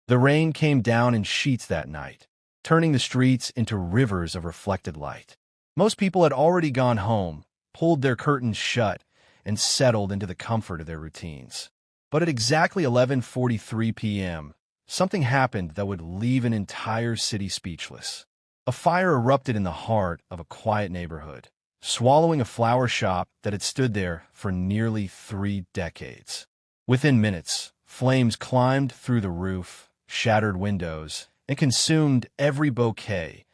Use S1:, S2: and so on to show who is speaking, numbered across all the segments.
S1: The rain came down in sheets that night, turning the streets into rivers of reflected light. Most people had already gone home, pulled their curtains shut, and settled into the comfort of their routines. But at exactly 11:43 p.m., something happened that would leave an entire city speechless. A fire erupted in the heart of a quiet neighborhood, swallowing a flower shop that had stood there for nearly 3 decades. Within minutes, flames climbed through the roof, shattered windows, and consumed every bouquet,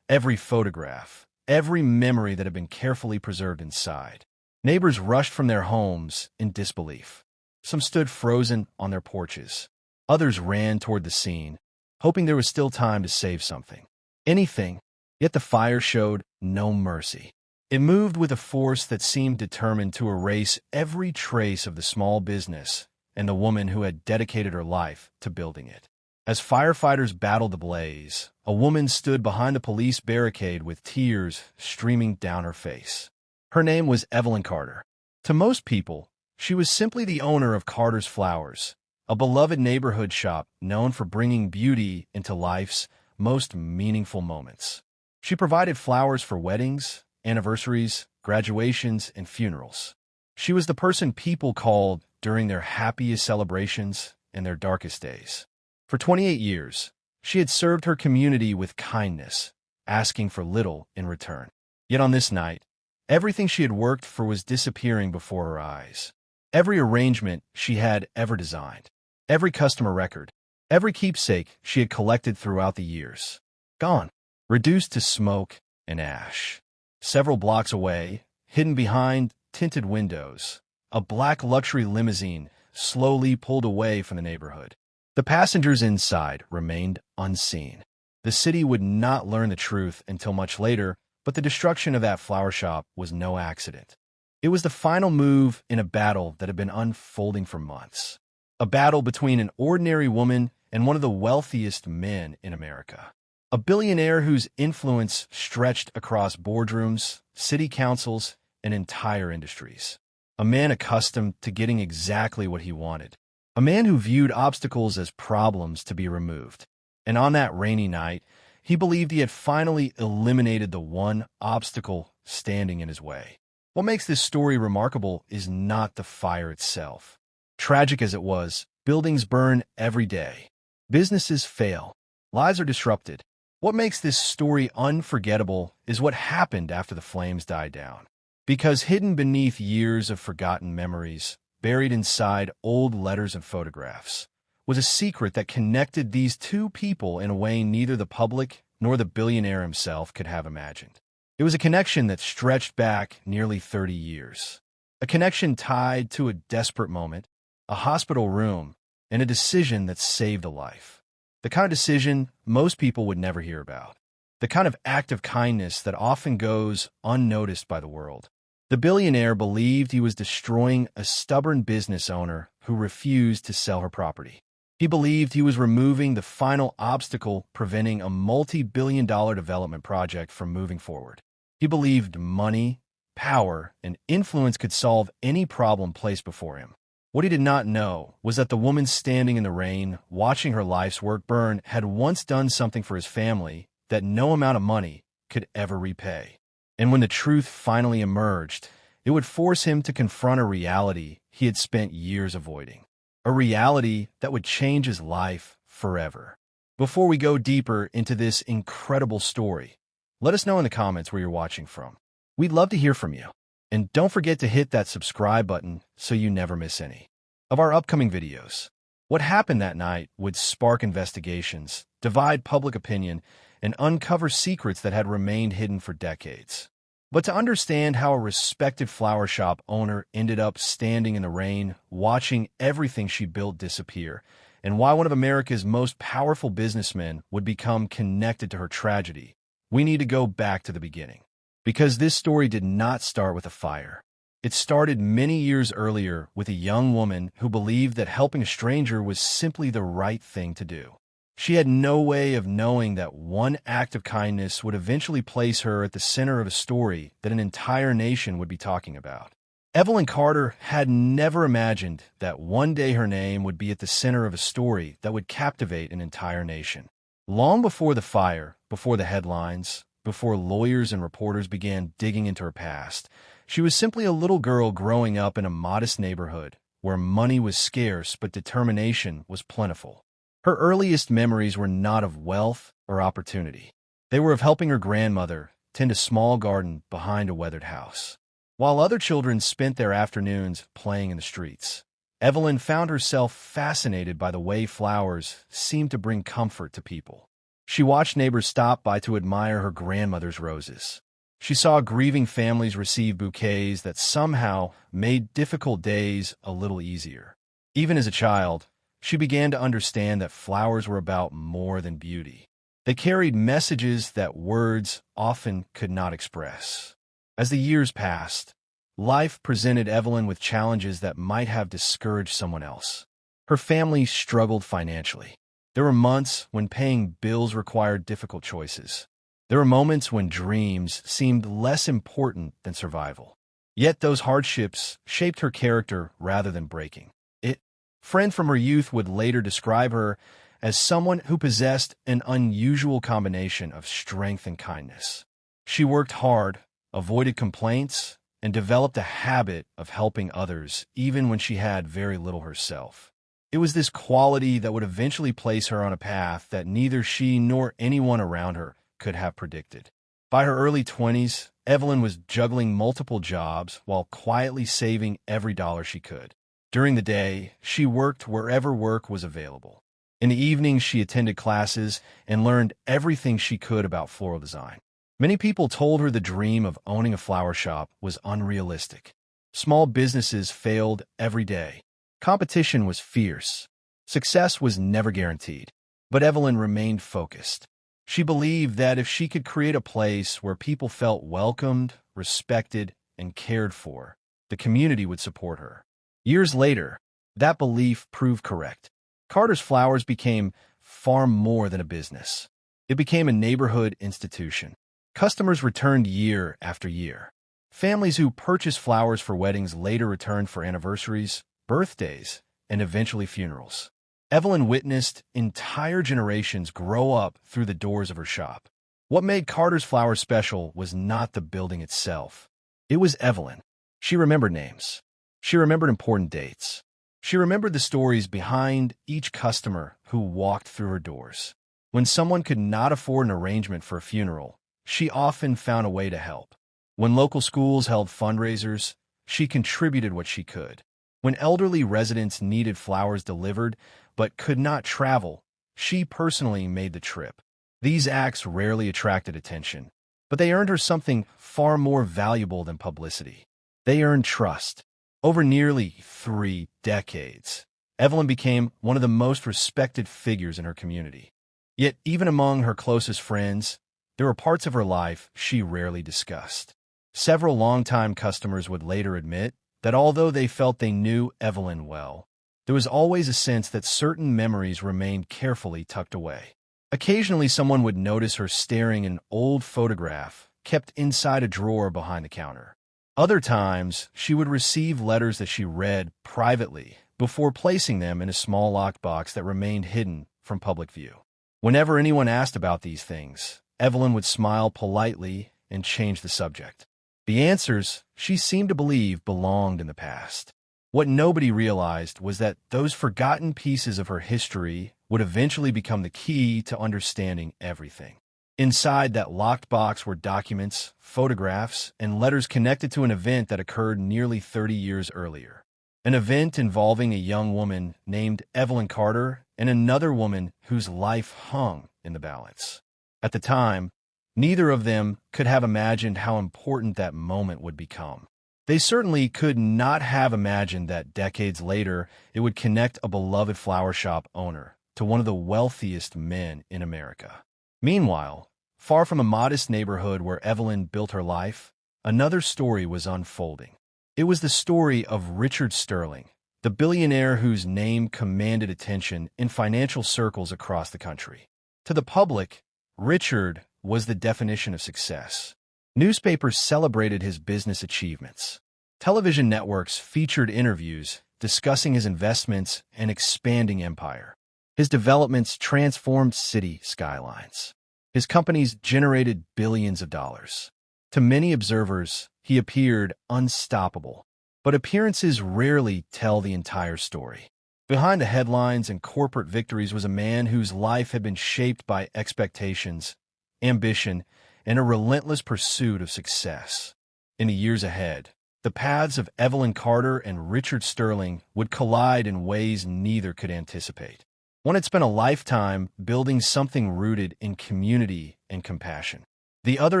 S1: every photograph, every memory that had been carefully preserved inside. Neighbors rushed from their homes in disbelief. Some stood frozen on their porches. Others ran toward the scene, hoping there was still time to save something. Anything, yet the fire showed no mercy. It moved with a force that seemed determined to erase every trace of the small business and the woman who had dedicated her life to building it. As firefighters battled the blaze, a woman stood behind the police barricade with tears streaming down her face. Her name was Evelyn Carter. To most people, she was simply the owner of Carter's Flowers, a beloved neighborhood shop known for bringing beauty into life's most meaningful moments. She provided flowers for weddings, anniversaries, graduations, and funerals. She was the person people called during their happiest celebrations and their darkest days. For 28 years, she had served her community with kindness, asking for little in return. Yet on this night, everything she had worked for was disappearing before her eyes. Every arrangement she had ever designed, every customer record, every keepsake she had collected throughout the years. Gone, reduced to smoke and ash. Several blocks away, hidden behind tinted windows, a black luxury limousine slowly pulled away from the neighborhood. The passengers inside remained unseen. The city would not learn the truth until much later, but the destruction of that flower shop was no accident. It was the final move in a battle that had been unfolding for months. A battle between an ordinary woman and one of the wealthiest men in America. A billionaire whose influence stretched across boardrooms, city councils, and entire industries. A man accustomed to getting exactly what he wanted. A man who viewed obstacles as problems to be removed. And on that rainy night, he believed he had finally eliminated the one obstacle standing in his way. What makes this story remarkable is not the fire itself. Tragic as it was, buildings burn every day. Businesses fail. Lives are disrupted. What makes this story unforgettable is what happened after the flames died down. Because hidden beneath years of forgotten memories, buried inside old letters and photographs, was a secret that connected these two people in a way neither the public nor the billionaire himself could have imagined. It was a connection that stretched back nearly 30 years. A connection tied to a desperate moment, a hospital room, and a decision that saved a life. The kind of decision most people would never hear about. The kind of act of kindness that often goes unnoticed by the world. The billionaire believed he was destroying a stubborn business owner who refused to sell her property. He believed he was removing the final obstacle preventing a multi-billion-dollar development project from moving forward. He believed money, power, and influence could solve any problem placed before him. What he did not know was that the woman standing in the rain, watching her life's work burn, had once done something for his family that no amount of money could ever repay. And when the truth finally emerged, it would force him to confront a reality he had spent years avoiding. A reality that would change his life forever. Before we go deeper into this incredible story, let us know in the comments where you're watching from. We'd love to hear from you. And don't forget to hit that subscribe button so you never miss any of our upcoming videos. What happened that night would spark investigations, divide public opinion, and uncover secrets that had remained hidden for decades. But to understand how a respected flower shop owner ended up standing in the rain, watching everything she built disappear, and why one of America's most powerful businessmen would become connected to her tragedy, we need to go back to the beginning. Because this story did not start with a fire. It started many years earlier with a young woman who believed that helping a stranger was simply the right thing to do. She had no way of knowing that one act of kindness would eventually place her at the center of a story that an entire nation would be talking about. Evelyn Carter had never imagined that one day her name would be at the center of a story that would captivate an entire nation. Long before the fire, before the headlines, before lawyers and reporters began digging into her past, she was simply a little girl growing up in a modest neighborhood where money was scarce but determination was plentiful. Her earliest memories were not of wealth or opportunity. They were of helping her grandmother tend a small garden behind a weathered house. While other children spent their afternoons playing in the streets, Evelyn found herself fascinated by the way flowers seemed to bring comfort to people. She watched neighbors stop by to admire her grandmother's roses. She saw grieving families receive bouquets that somehow made difficult days a little easier. Even as a child, she began to understand that flowers were about more than beauty. They carried messages that words often could not express. As the years passed, life presented Evelyn with challenges that might have discouraged someone else. Her family struggled financially. There were months when paying bills required difficult choices. There were moments when dreams seemed less important than survival. Yet those hardships shaped her character rather than breaking it. A friend from her youth would later describe her as someone who possessed an unusual combination of strength and kindness. She worked hard, avoided complaints, and developed a habit of helping others even when she had very little herself. It was this quality that would eventually place her on a path that neither she nor anyone around her could have predicted. By her early 20s, Evelyn was juggling multiple jobs while quietly saving every dollar she could. During the day, she worked wherever work was available. In the evenings, she attended classes and learned everything she could about floral design. Many people told her the dream of owning a flower shop was unrealistic. Small businesses failed every day. Competition was fierce. Success was never guaranteed. But Evelyn remained focused. She believed that if she could create a place where people felt welcomed, respected, and cared for, the community would support her. Years later, that belief proved correct. Carter's Flowers became far more than a business. It became a neighborhood institution. Customers returned year after year. Families who purchased flowers for weddings later returned for anniversaries, birthdays, and eventually funerals. Evelyn witnessed entire generations grow up through the doors of her shop. What made Carter's Flowers special was not the building itself. It was Evelyn. She remembered names. She remembered important dates. She remembered the stories behind each customer who walked through her doors. When someone could not afford an arrangement for a funeral, she often found a way to help. When local schools held fundraisers, she contributed what she could. When elderly residents needed flowers delivered but could not travel, she personally made the trip. These acts rarely attracted attention, but they earned her something far more valuable than publicity. They earned trust. Over nearly 3 decades, Evelyn became one of the most respected figures in her community. Yet, even among her closest friends, there were parts of her life she rarely discussed. Several longtime customers would later admit that although they felt they knew Evelyn well, there was always a sense that certain memories remained carefully tucked away. Occasionally, someone would notice her staring at an old photograph kept inside a drawer behind the counter. Other times, she would receive letters that she read privately before placing them in a small locked box that remained hidden from public view. Whenever anyone asked about these things, Evelyn would smile politely and change the subject. The answers, she seemed to believe, belonged in the past. What nobody realized was that those forgotten pieces of her history would eventually become the key to understanding everything. Inside that locked box were documents, photographs, and letters connected to an event that occurred nearly 30 years earlier. An event involving a young woman named Evelyn Carter and another woman whose life hung in the balance. At the time, neither of them could have imagined how important that moment would become. They certainly could not have imagined that decades later it would connect a beloved flower shop owner to one of the wealthiest men in America. Meanwhile, far from a modest neighborhood where Evelyn built her life, another story was unfolding. It was the story of Richard Sterling, the billionaire whose name commanded attention in financial circles across the country. To the public, Richard was the definition of success. Newspapers celebrated his business achievements. Television networks featured interviews discussing his investments and expanding empire. His developments transformed city skylines. His companies generated billions of dollars. To many observers, he appeared unstoppable. But appearances rarely tell the entire story. Behind the headlines and corporate victories was a man whose life had been shaped by expectations, ambition, and a relentless pursuit of success. In the years ahead, the paths of Evelyn Carter and Richard Sterling would collide in ways neither could anticipate. One had spent a lifetime building something rooted in community and compassion. The other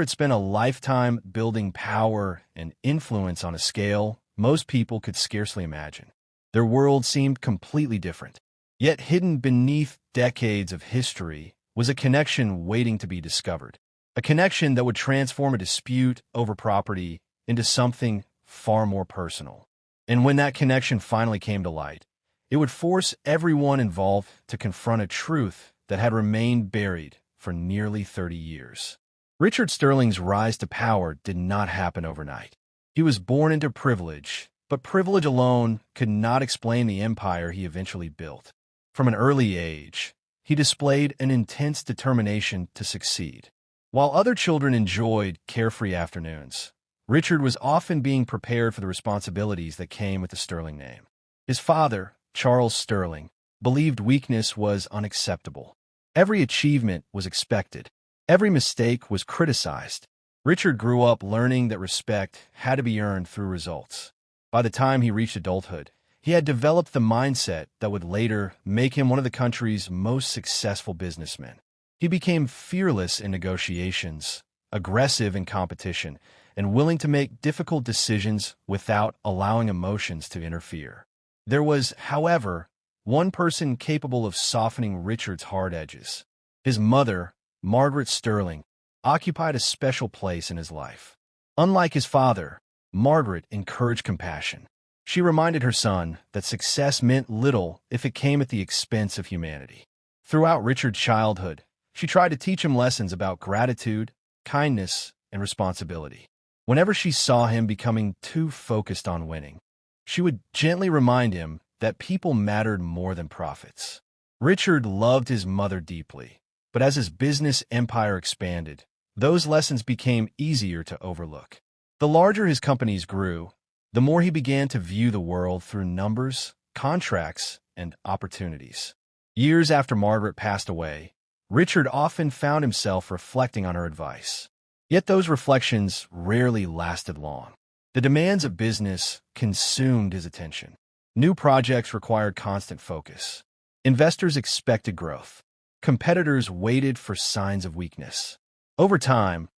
S1: had spent a lifetime building power and influence on a scale most people could scarcely imagine. Their world seemed completely different. Yet hidden beneath decades of history was a connection waiting to be discovered. A connection that would transform a dispute over property into something far more personal. And when that connection finally came to light, it would force everyone involved to confront a truth that had remained buried for nearly 30 years. Richard Sterling's rise to power did not happen overnight. He was born into privilege, but privilege alone could not explain the empire he eventually built. From an early age, he displayed an intense determination to succeed. While other children enjoyed carefree afternoons, Richard was often being prepared for the responsibilities that came with the Sterling name. His father, Charles Sterling, believed weakness was unacceptable. Every achievement was expected. Every mistake was criticized. Richard grew up learning that respect had to be earned through results. By the time he reached adulthood, he had developed the mindset that would later make him one of the country's most successful businessmen. He became fearless in negotiations, aggressive in competition, and willing to make difficult decisions without allowing emotions to interfere. There was, however, one person capable of softening Richard's hard edges. His mother, Margaret Sterling, occupied a special place in his life. Unlike his father, Margaret encouraged compassion. She reminded her son that success meant little if it came at the expense of humanity. Throughout Richard's childhood, she tried to teach him lessons about gratitude, kindness, and responsibility. Whenever she saw him becoming too focused on winning, she would gently remind him that people mattered more than profits. Richard loved his mother deeply, but as his business empire expanded, those lessons became easier to overlook. The larger his companies grew, the more he began to view the world through numbers, contracts, and opportunities. Years after Margaret passed away, Richard often found himself reflecting on her advice. Yet those reflections rarely lasted long. The demands of business consumed his attention. New projects required constant focus. Investors expected growth. Competitors waited for signs of weakness. Over time,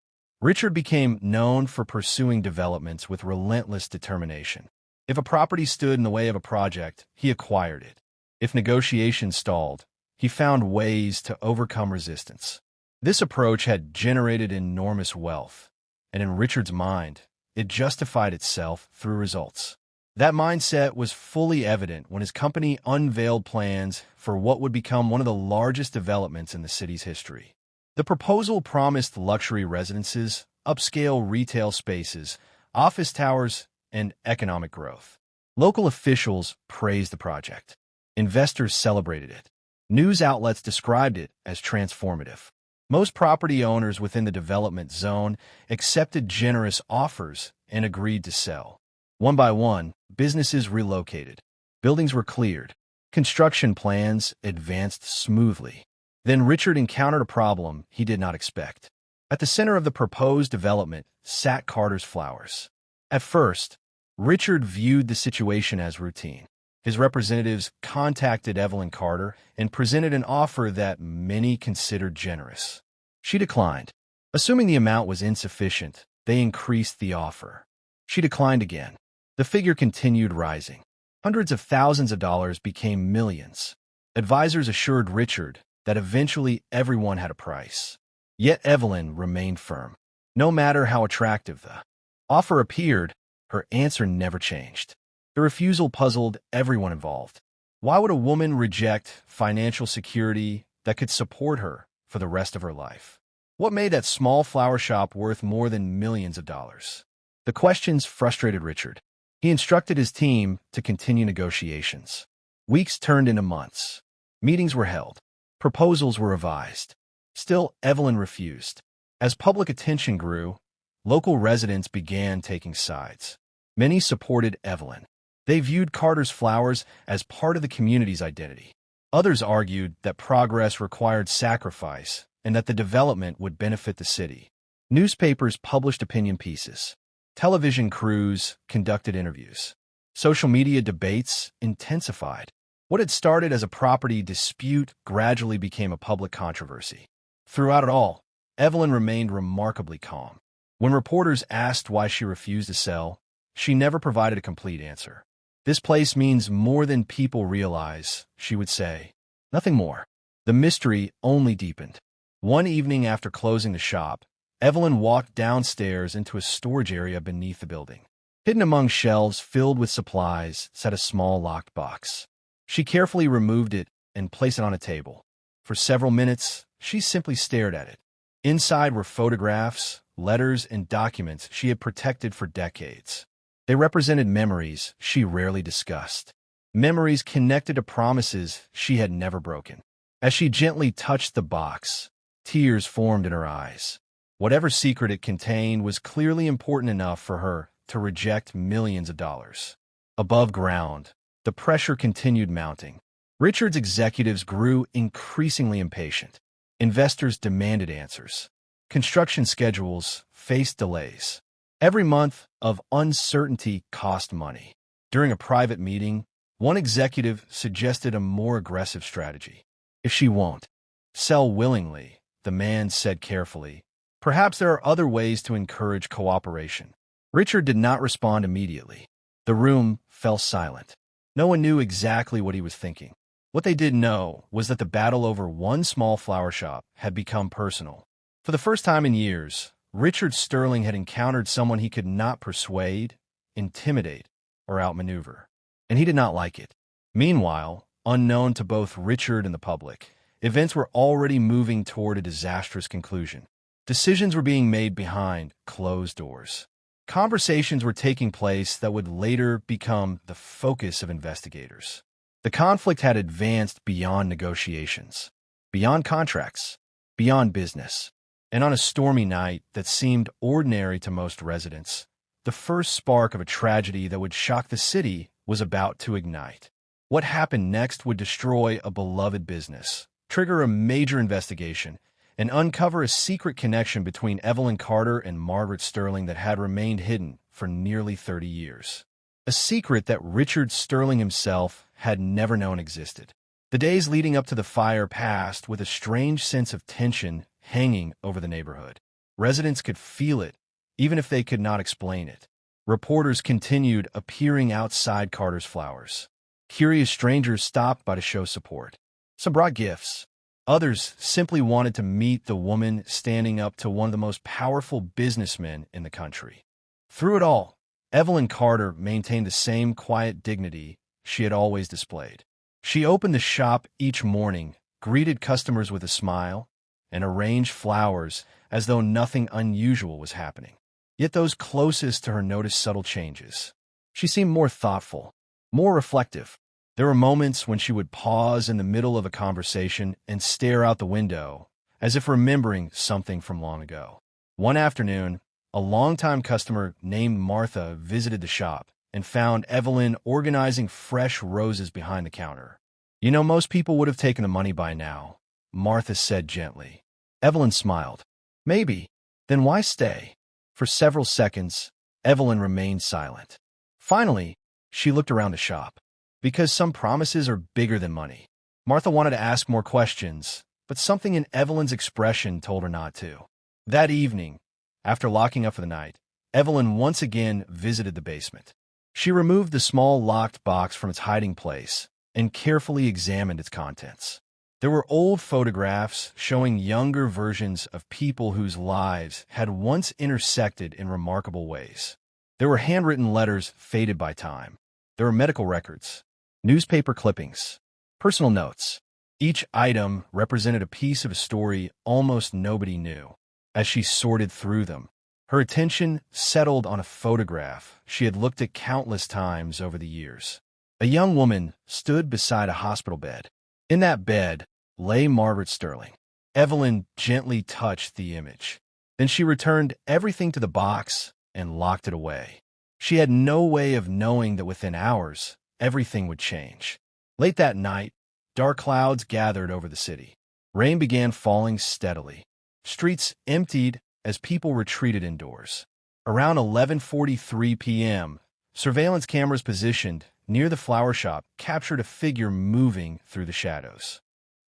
S1: Richard became known for pursuing developments with relentless determination. If a property stood in the way of a project, he acquired it. If negotiations stalled, he found ways to overcome resistance. This approach had generated enormous wealth, and in Richard's mind, it justified itself through results. That mindset was fully evident when his company unveiled plans for what would become one of the largest developments in the city's history. The proposal promised luxury residences, upscale retail spaces, office towers, and economic growth. Local officials praised the project. Investors celebrated it. News outlets described it as transformative. Most property owners within the development zone accepted generous offers and agreed to sell. One by one, businesses relocated. Buildings were cleared. Construction plans advanced smoothly. Then Richard encountered a problem he did not expect. At the center of the proposed development sat Carter's Flowers. At first, Richard viewed the situation as routine. His representatives contacted Evelyn Carter and presented an offer that many considered generous. She declined. Assuming the amount was insufficient, they increased the offer. She declined again. The figure continued rising. Hundreds of thousands of dollars became millions. Advisors assured Richard that eventually everyone had a price. Yet Evelyn remained firm. No matter how attractive the offer appeared, her answer never changed. The refusal puzzled everyone involved. Why would a woman reject financial security that could support her for the rest of her life? What made that small flower shop worth more than millions of dollars? The questions frustrated Richard. He instructed his team to continue negotiations. Weeks turned into months. Meetings were held. Proposals were revised. Still, Evelyn refused. As public attention grew, local residents began taking sides. Many supported Evelyn. They viewed Carter's flowers as part of the community's identity. Others argued that progress required sacrifice and that the development would benefit the city. Newspapers published opinion pieces. Television crews conducted interviews. Social media debates intensified. What had started as a property dispute gradually became a public controversy. Throughout it all, Evelyn remained remarkably calm. When reporters asked why she refused to sell, she never provided a complete answer. "This place means more than people realize," she would say. Nothing more. The mystery only deepened. One evening after closing the shop, Evelyn walked downstairs into a storage area beneath the building. Hidden among shelves filled with supplies sat a small locked box. She carefully removed it and placed it on a table. For several minutes, she simply stared at it. Inside were photographs, letters, and documents she had protected for decades. They represented memories she rarely discussed. Memories connected to promises she had never broken. As she gently touched the box, tears formed in her eyes. Whatever secret it contained was clearly important enough for her to reject millions of dollars. Above ground, the pressure continued mounting. Richard's executives grew increasingly impatient. Investors demanded answers. Construction schedules faced delays. Every month of uncertainty cost money. During a private meeting, one executive suggested a more aggressive strategy. "If she won't sell willingly," the man said carefully, "perhaps there are other ways to encourage cooperation." Richard did not respond immediately. The room fell silent. No one knew exactly what he was thinking. What they did know was that the battle over one small flower shop had become personal. For the first time in years, Richard Sterling had encountered someone he could not persuade, intimidate, or outmaneuver. And he did not like it. Meanwhile, unknown to both Richard and the public, events were already moving toward a disastrous conclusion. Decisions were being made behind closed doors. Conversations were taking place that would later become the focus of investigators. The conflict had advanced beyond negotiations, beyond contracts, beyond business. And on a stormy night that seemed ordinary to most residents, the first spark of a tragedy that would shock the city was about to ignite. What happened next would destroy a beloved business, trigger a major investigation, and uncover a secret connection between Evelyn Carter and Margaret Sterling that had remained hidden for nearly 30 years. A secret that Richard Sterling himself had never known existed. The days leading up to the fire passed with a strange sense of tension hanging over the neighborhood. Residents could feel it, even if they could not explain it. Reporters continued appearing outside Carter's flowers. Curious strangers stopped by to show support. Some brought gifts. Others simply wanted to meet the woman standing up to one of the most powerful businessmen in the country. Through it all, Evelyn Carter maintained the same quiet dignity she had always displayed. She opened the shop each morning, greeted customers with a smile, and arranged flowers as though nothing unusual was happening. Yet those closest to her noticed subtle changes. She seemed more thoughtful, more reflective. There were moments when she would pause in the middle of a conversation and stare out the window, as if remembering something from long ago. One afternoon, a longtime customer named Martha visited the shop and found Evelyn organizing fresh roses behind the counter. "You know, most people would have taken the money by now," Martha said gently. Evelyn smiled. "Maybe. Then why stay?" For several seconds, Evelyn remained silent. Finally, she looked around the shop. Because some promises are bigger than money. Martha wanted to ask more questions, but something in Evelyn's expression told her not to. That evening, after locking up for the night, Evelyn once again visited the basement. She removed the small locked box from its hiding place and carefully examined its contents. There were old photographs showing younger versions of people whose lives had once intersected in remarkable ways. There were handwritten letters faded by time. There were medical records, newspaper clippings, personal notes. Each item represented a piece of a story almost nobody knew. As she sorted through them, Her attention settled on a photograph she had looked at countless times over the years. A young woman stood beside a hospital bed. In that bed lay Margaret Sterling. Evelyn gently touched the image. Then she returned everything to the box and locked it away. She had no way of knowing that within hours, everything would change. Late that night, dark clouds gathered over the city. Rain began falling steadily. Streets emptied as people retreated indoors. Around 11:43 p.m., surveillance cameras positioned near the flower shop captured a figure moving through the shadows.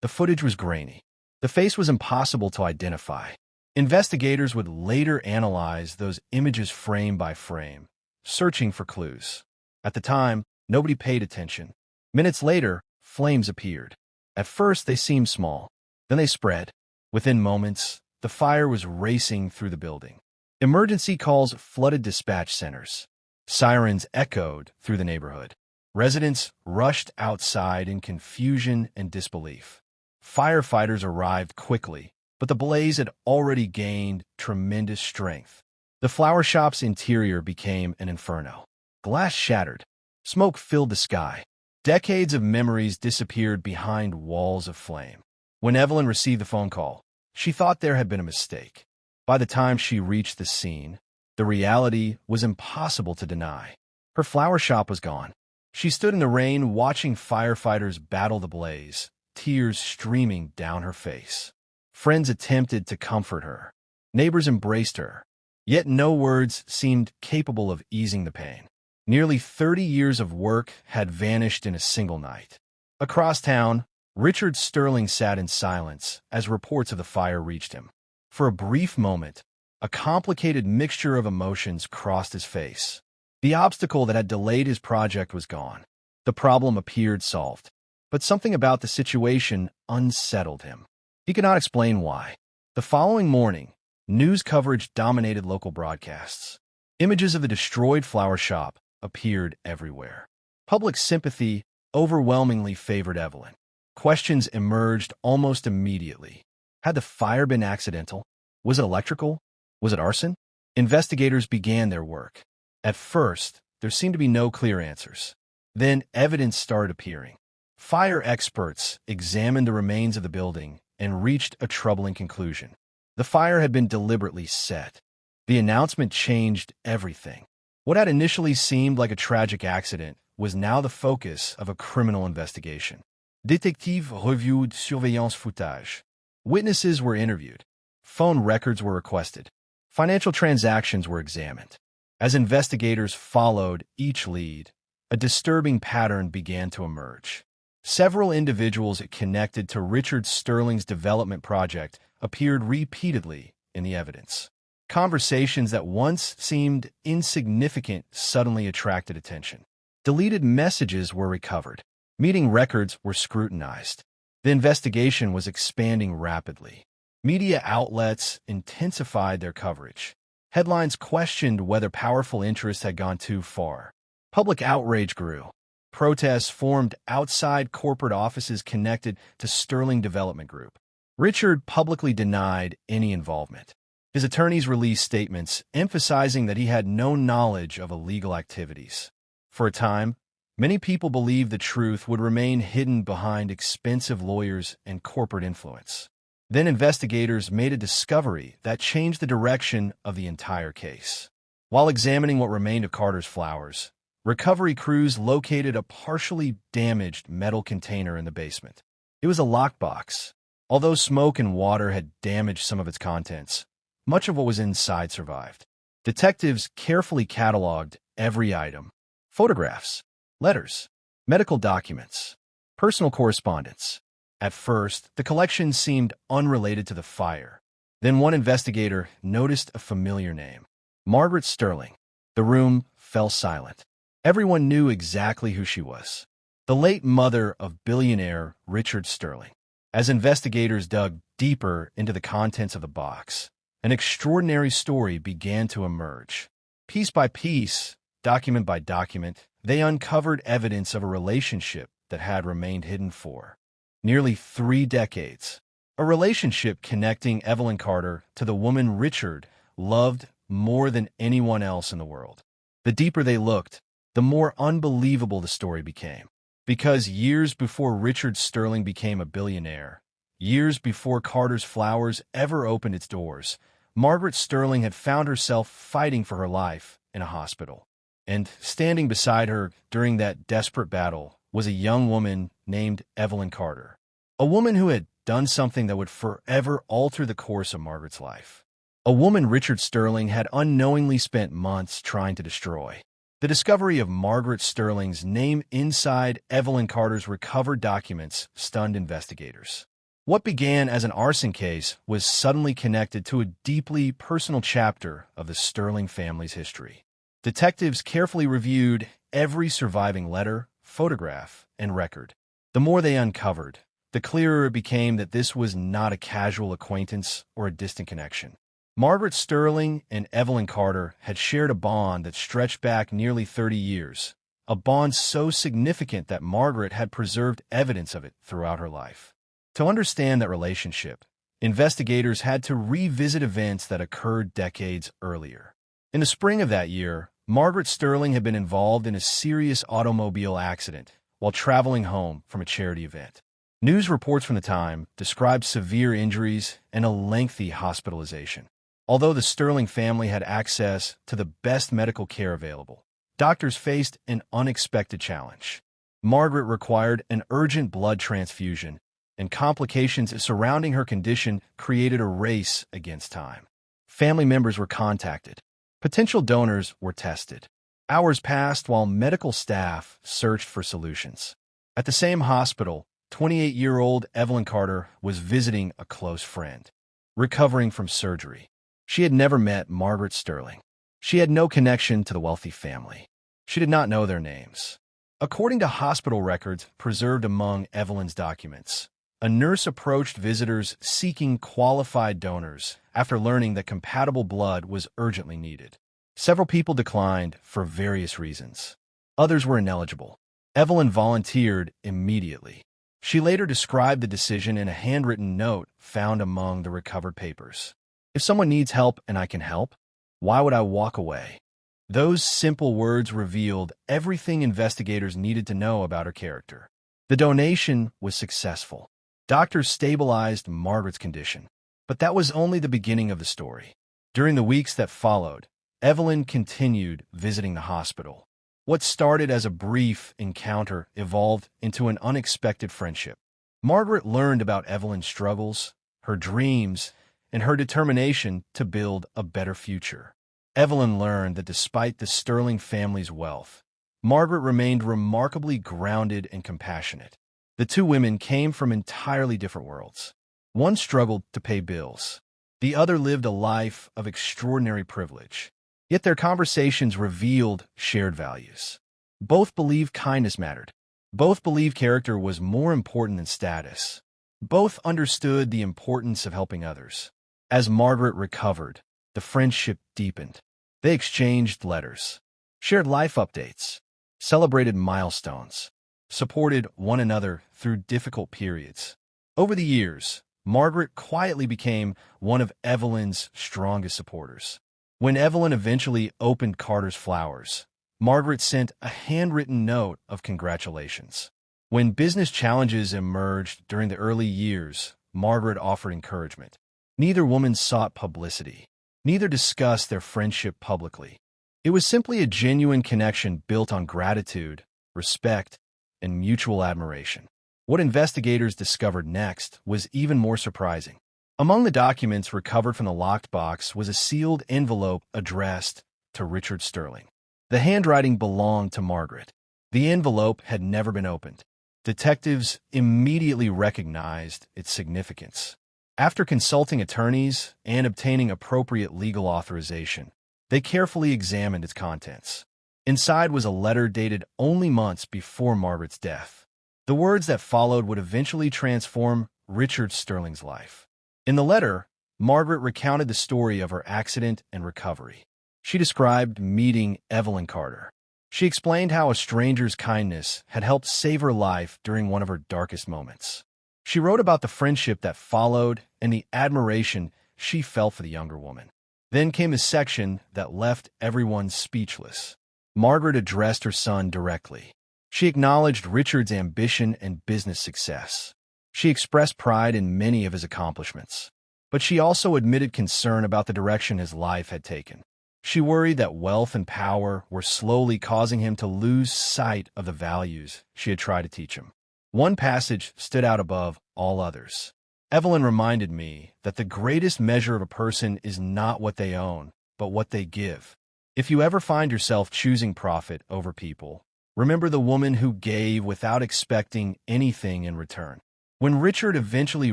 S1: The footage was grainy. The face was impossible to identify. Investigators would later analyze those images frame by frame, searching for clues. At the time, nobody paid attention. Minutes later, flames appeared. At first, they seemed small. Then they spread. Within moments, the fire was racing through the building. Emergency calls flooded dispatch centers. Sirens echoed through the neighborhood. Residents rushed outside in confusion and disbelief. Firefighters arrived quickly, but the blaze had already gained tremendous strength. The flower shop's interior became an inferno. Glass shattered. Smoke filled the sky. Decades of memories disappeared behind walls of flame. When Evelyn received the phone call, she thought there had been a mistake. By the time she reached the scene, the reality was impossible to deny. Her flower shop was gone. She stood in the rain watching firefighters battle the blaze, tears streaming down her face. Friends attempted to comfort her. Neighbors embraced her. Yet no words seemed capable of easing the pain. Nearly 30 years of work had vanished in a single night. Across town, Richard Sterling sat in silence as reports of the fire reached him. For a brief moment, a complicated mixture of emotions crossed his face. The obstacle that had delayed his project was gone. The problem appeared solved. But something about the situation unsettled him. He could not explain why. The following morning, news coverage dominated local broadcasts. Images of the destroyed flower shop appeared everywhere. Public sympathy overwhelmingly favored Evelyn. Questions emerged almost immediately. Had the fire been accidental? Was it electrical? Was it arson? Investigators began their work. At first, there seemed to be no clear answers. Then evidence started appearing. Fire experts examined the remains of the building and reached a troubling conclusion. The fire had been deliberately set. The announcement changed everything. What had initially seemed like a tragic accident was now the focus of a criminal investigation. Détectives reviewed surveillance footage. Witnesses were interviewed. Phone records were requested. Financial transactions were examined. As investigators followed each lead, a disturbing pattern began to emerge. Several individuals connected to Richard Sterling's development project appeared repeatedly in the evidence. Conversations that once seemed insignificant suddenly attracted attention. Deleted messages were recovered. Meeting records were scrutinized. The investigation was expanding rapidly. Media outlets intensified their coverage. Headlines questioned whether powerful interests had gone too far. Public outrage grew. Protests formed outside corporate offices connected to Sterling Development Group. Richard publicly denied any involvement. His attorneys released statements emphasizing that he had no knowledge of illegal activities. For a time, many people believed the truth would remain hidden behind expensive lawyers and corporate influence. Then investigators made a discovery that changed the direction of the entire case. While examining what remained of Carter's flowers, recovery crews located a partially damaged metal container in the basement. It was a lockbox. Although smoke and water had damaged some of its contents, much of what was inside survived. Detectives carefully cataloged every item: photographs, letters, medical documents, personal correspondence. At first, the collection seemed unrelated to the fire. Then one investigator noticed a familiar name: Margaret Sterling. The room fell silent. Everyone knew exactly who she was: the late mother of billionaire Richard Sterling. As investigators dug deeper into the contents of the box, an extraordinary story began to emerge. Piece by piece, document by document, they uncovered evidence of a relationship that had remained hidden for nearly 3 decades. A relationship connecting Evelyn Carter to the woman Richard loved more than anyone else in the world. The deeper they looked, the more unbelievable the story became. Because years before Richard Sterling became a billionaire, years before Carter's Flowers ever opened its doors, Margaret Sterling had found herself fighting for her life in a hospital. And standing beside her during that desperate battle was a young woman named Evelyn Carter, a woman who had done something that would forever alter the course of Margaret's life. A woman Richard Sterling had unknowingly spent months trying to destroy. The discovery of Margaret Sterling's name inside Evelyn Carter's recovered documents stunned investigators. What began as an arson case was suddenly connected to a deeply personal chapter of the Sterling family's history. Detectives carefully reviewed every surviving letter, photograph, and record. The more they uncovered, the clearer it became that this was not a casual acquaintance or a distant connection. Margaret Sterling and Evelyn Carter had shared a bond that stretched back nearly 30 years, a bond so significant that Margaret had preserved evidence of it throughout her life. To understand that relationship, investigators had to revisit events that occurred decades earlier. In the spring of that year, Margaret Sterling had been involved in a serious automobile accident while traveling home from a charity event. News reports from the time described severe injuries and a lengthy hospitalization. Although the Sterling family had access to the best medical care available, doctors faced an unexpected challenge. Margaret required an urgent blood transfusion, and complications surrounding her condition created a race against time. Family members were contacted. Potential donors were tested. Hours passed while medical staff searched for solutions. At the same hospital, 28-year-old Evelyn Carter was visiting a close friend, recovering from surgery. She had never met Margaret Sterling. She had no connection to the wealthy family. She did not know their names. According to hospital records preserved among Evelyn's documents, a nurse approached visitors seeking qualified donors after learning that compatible blood was urgently needed. Several people declined for various reasons. Others were ineligible. Evelyn volunteered immediately. She later described the decision in a handwritten note found among the recovered papers. "If someone needs help and I can help, why would I walk away?" Those simple words revealed everything investigators needed to know about her character. The donation was successful. Doctors stabilized Margaret's condition. But that was only the beginning of the story. During the weeks that followed, Evelyn continued visiting the hospital. What started as a brief encounter evolved into an unexpected friendship. Margaret learned about Evelyn's struggles, her dreams, and her determination to build a better future. Evelyn learned that despite the Sterling family's wealth, Margaret remained remarkably grounded and compassionate. The two women came from entirely different worlds. One struggled to pay bills. The other lived a life of extraordinary privilege. Yet their conversations revealed shared values. Both believed kindness mattered. Both believed character was more important than status. Both understood the importance of helping others. As Margaret recovered, the friendship deepened. They exchanged letters, shared life updates, celebrated milestones, supported one another through difficult periods. Over the years, Margaret quietly became one of Evelyn's strongest supporters. When Evelyn eventually opened Carter's Flowers, Margaret sent a handwritten note of congratulations. When business challenges emerged during the early years, Margaret offered encouragement. Neither woman sought publicity. Neither discussed their friendship publicly. It was simply a genuine connection built on gratitude, respect, and mutual admiration. What investigators discovered next was even more surprising. Among the documents recovered from the locked box was a sealed envelope addressed to Richard Sterling. The handwriting belonged to Margaret. The envelope had never been opened. Detectives immediately recognized its significance. After consulting attorneys and obtaining appropriate legal authorization, they carefully examined its contents. Inside was a letter dated only months before Margaret's death. The words that followed would eventually transform Richard Sterling's life. In the letter, Margaret recounted the story of her accident and recovery. She described meeting Evelyn Carter. She explained how a stranger's kindness had helped save her life during one of her darkest moments. She wrote about the friendship that followed and the admiration she felt for the younger woman. Then came a section that left everyone speechless. Margaret addressed her son directly. She acknowledged Richard's ambition and business success. She expressed pride in many of his accomplishments. But she also admitted concern about the direction his life had taken. She worried that wealth and power were slowly causing him to lose sight of the values she had tried to teach him. One passage stood out above all others. Evelyn reminded me that the greatest measure of a person is not what they own, but what they give. If you ever find yourself choosing profit over people, remember the woman who gave without expecting anything in return. When Richard eventually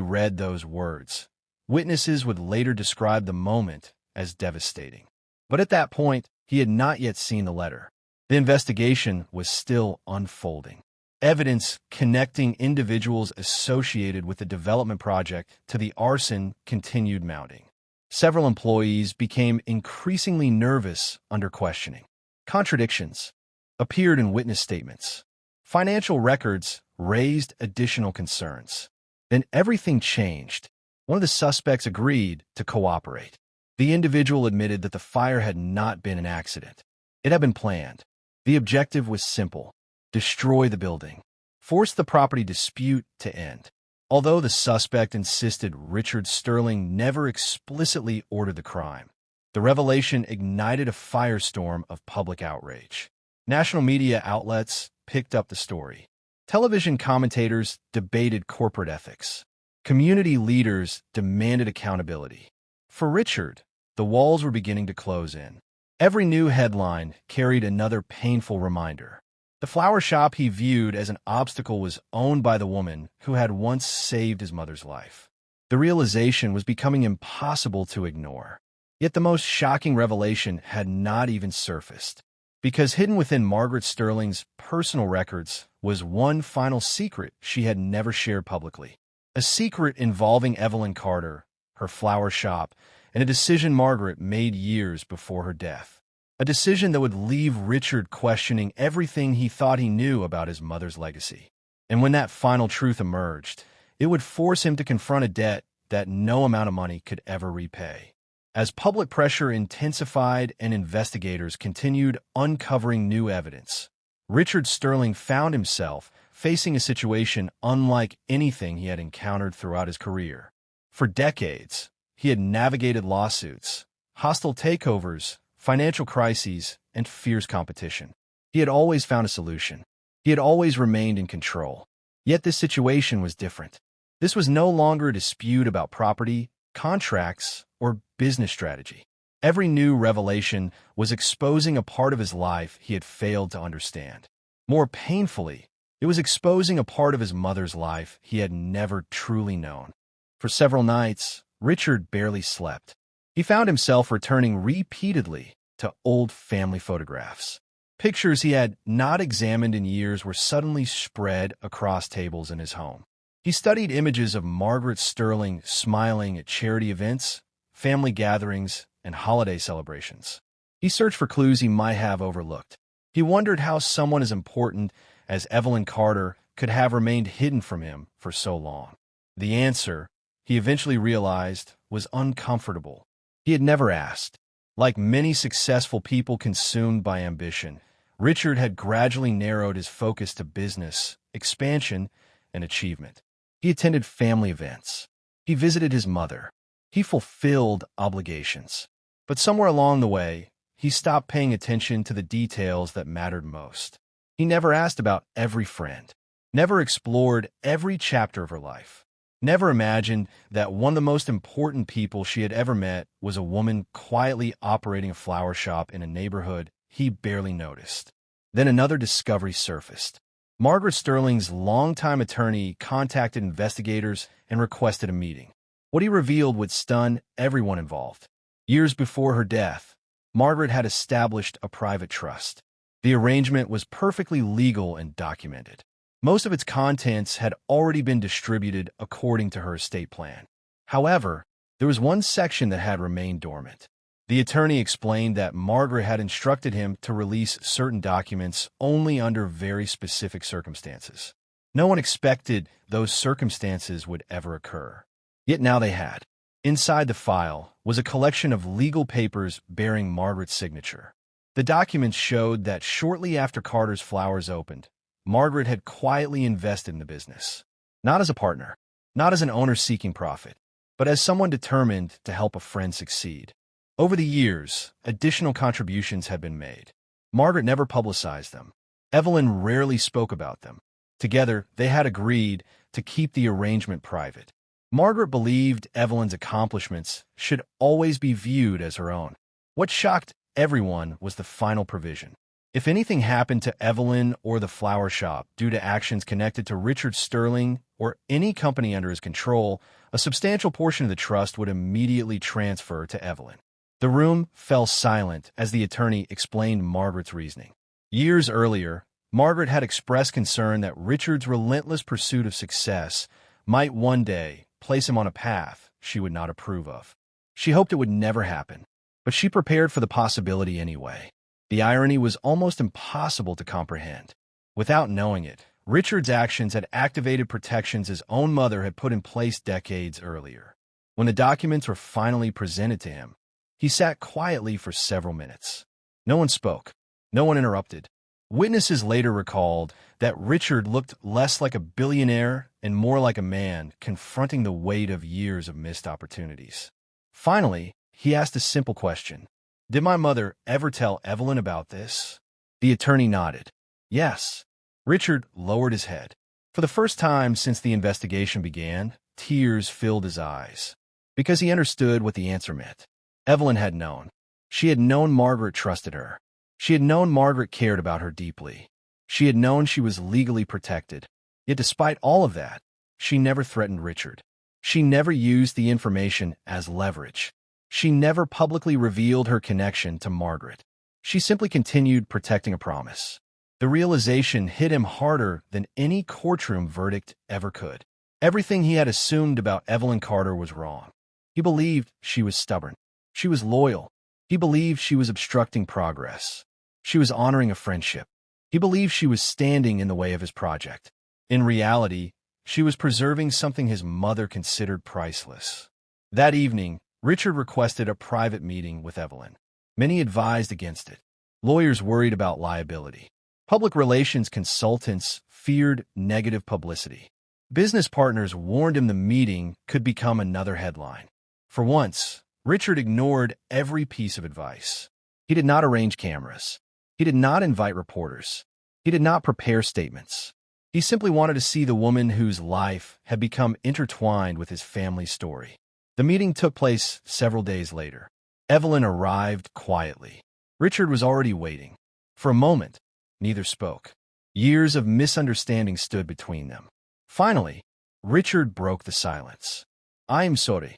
S1: read those words, witnesses would later describe the moment as devastating. But at that point, he had not yet seen the letter. The investigation was still unfolding. Evidence connecting individuals associated with the development project to the arson continued mounting. Several employees became increasingly nervous under questioning. Contradictions appeared in witness statements. Financial records raised additional concerns. Then everything changed. One of the suspects agreed to cooperate. The individual admitted that the fire had not been an accident. It had been planned. The objective was simple: destroy the building, force the property dispute to end. Although the suspect insisted Richard Sterling never explicitly ordered the crime, the revelation ignited a firestorm of public outrage. National media outlets picked up the story. Television commentators debated corporate ethics. Community leaders demanded accountability. For Richard, the walls were beginning to close in. Every new headline carried another painful reminder. The flower shop he viewed as an obstacle was owned by the woman who had once saved his mother's life. The realization was becoming impossible to ignore. Yet the most shocking revelation had not even surfaced, because hidden within Margaret Sterling's personal records was one final secret she had never shared publicly. A secret involving Evelyn Carter, her flower shop, and a decision Margaret made years before her death. A decision that would leave Richard questioning everything he thought he knew about his mother's legacy. And when that final truth emerged, it would force him to confront a debt that no amount of money could ever repay. As public pressure intensified and investigators continued uncovering new evidence, Richard Sterling found himself facing a situation unlike anything he had encountered throughout his career. For decades, he had navigated lawsuits, hostile takeovers, financial crises, and fierce competition. He had always found a solution. He had always remained in control. Yet this situation was different. This was no longer a dispute about property, contracts, or business strategy. Every new revelation was exposing a part of his life he had failed to understand. More painfully, it was exposing a part of his mother's life he had never truly known. For several nights, Richard barely slept. He found himself returning repeatedly to old family photographs. Pictures he had not examined in years were suddenly spread across tables in his home. He studied images of Margaret Sterling smiling at charity events, family gatherings, and holiday celebrations. He searched for clues he might have overlooked. He wondered how someone as important as Evelyn Carter could have remained hidden from him for so long. The answer, he eventually realized, was uncomfortable. He had never asked. Like many successful people consumed by ambition, Richard had gradually narrowed his focus to business, expansion, and achievement. He attended family events. He visited his mother. He fulfilled obligations. But somewhere along the way, he stopped paying attention to the details that mattered most. He never asked about every friend, never explored every chapter of her life. Never imagined that one of the most important people she had ever met was a woman quietly operating a flower shop in a neighborhood he barely noticed. Then another discovery surfaced. Margaret Sterling's longtime attorney contacted investigators and requested a meeting. What he revealed would stun everyone involved. Years before her death, Margaret had established a private trust. The arrangement was perfectly legal and documented. Most of its contents had already been distributed according to her estate plan. However, there was one section that had remained dormant. The attorney explained that Margaret had instructed him to release certain documents only under very specific circumstances. No one expected those circumstances would ever occur. Yet now they had. Inside the file was a collection of legal papers bearing Margaret's signature. The documents showed that shortly after Carter's Flowers opened, Margaret had quietly invested in the business. Not as a partner, not as an owner seeking profit, but as someone determined to help a friend succeed. Over the years, additional contributions had been made. Margaret never publicized them. Evelyn rarely spoke about them. Together, they had agreed to keep the arrangement private. Margaret believed Evelyn's accomplishments should always be viewed as her own. What shocked everyone was the final provision. If anything happened to Evelyn or the flower shop due to actions connected to Richard Sterling or any company under his control, a substantial portion of the trust would immediately transfer to Evelyn. The room fell silent as the attorney explained Margaret's reasoning. Years earlier, Margaret had expressed concern that Richard's relentless pursuit of success might one day place him on a path she would not approve of. She hoped it would never happen, but she prepared for the possibility anyway. The irony was almost impossible to comprehend. Without knowing it, Richard's actions had activated protections his own mother had put in place decades earlier. When the documents were finally presented to him, he sat quietly for several minutes. No one spoke. No one interrupted. Witnesses later recalled that Richard looked less like a billionaire and more like a man confronting the weight of years of missed opportunities. Finally, he asked a simple question. Did my mother ever tell Evelyn about this? The attorney nodded. Yes. Richard lowered his head. For the first time since the investigation began, tears filled his eyes. Because he understood what the answer meant. Evelyn had known. She had known Margaret trusted her. She had known Margaret cared about her deeply. She had known she was legally protected. Yet despite all of that, she never threatened Richard. She never used the information as leverage. She never publicly revealed her connection to Margaret. She simply continued protecting a promise. The realization hit him harder than any courtroom verdict ever could. Everything he had assumed about Evelyn Carter was wrong. He believed she was stubborn. She was loyal. He believed she was obstructing progress. She was honoring a friendship. He believed she was standing in the way of his project. In reality, she was preserving something his mother considered priceless. That evening, Richard requested a private meeting with Evelyn. Many advised against it. Lawyers worried about liability. Public relations consultants feared negative publicity. Business partners warned him the meeting could become another headline. For once, Richard ignored every piece of advice. He did not arrange cameras. He did not invite reporters. He did not prepare statements. He simply wanted to see the woman whose life had become intertwined with his family's story. The meeting took place several days later. Evelyn arrived quietly. Richard was already waiting. For a moment, neither spoke. Years of misunderstanding stood between them. Finally, Richard broke the silence. "I am sorry."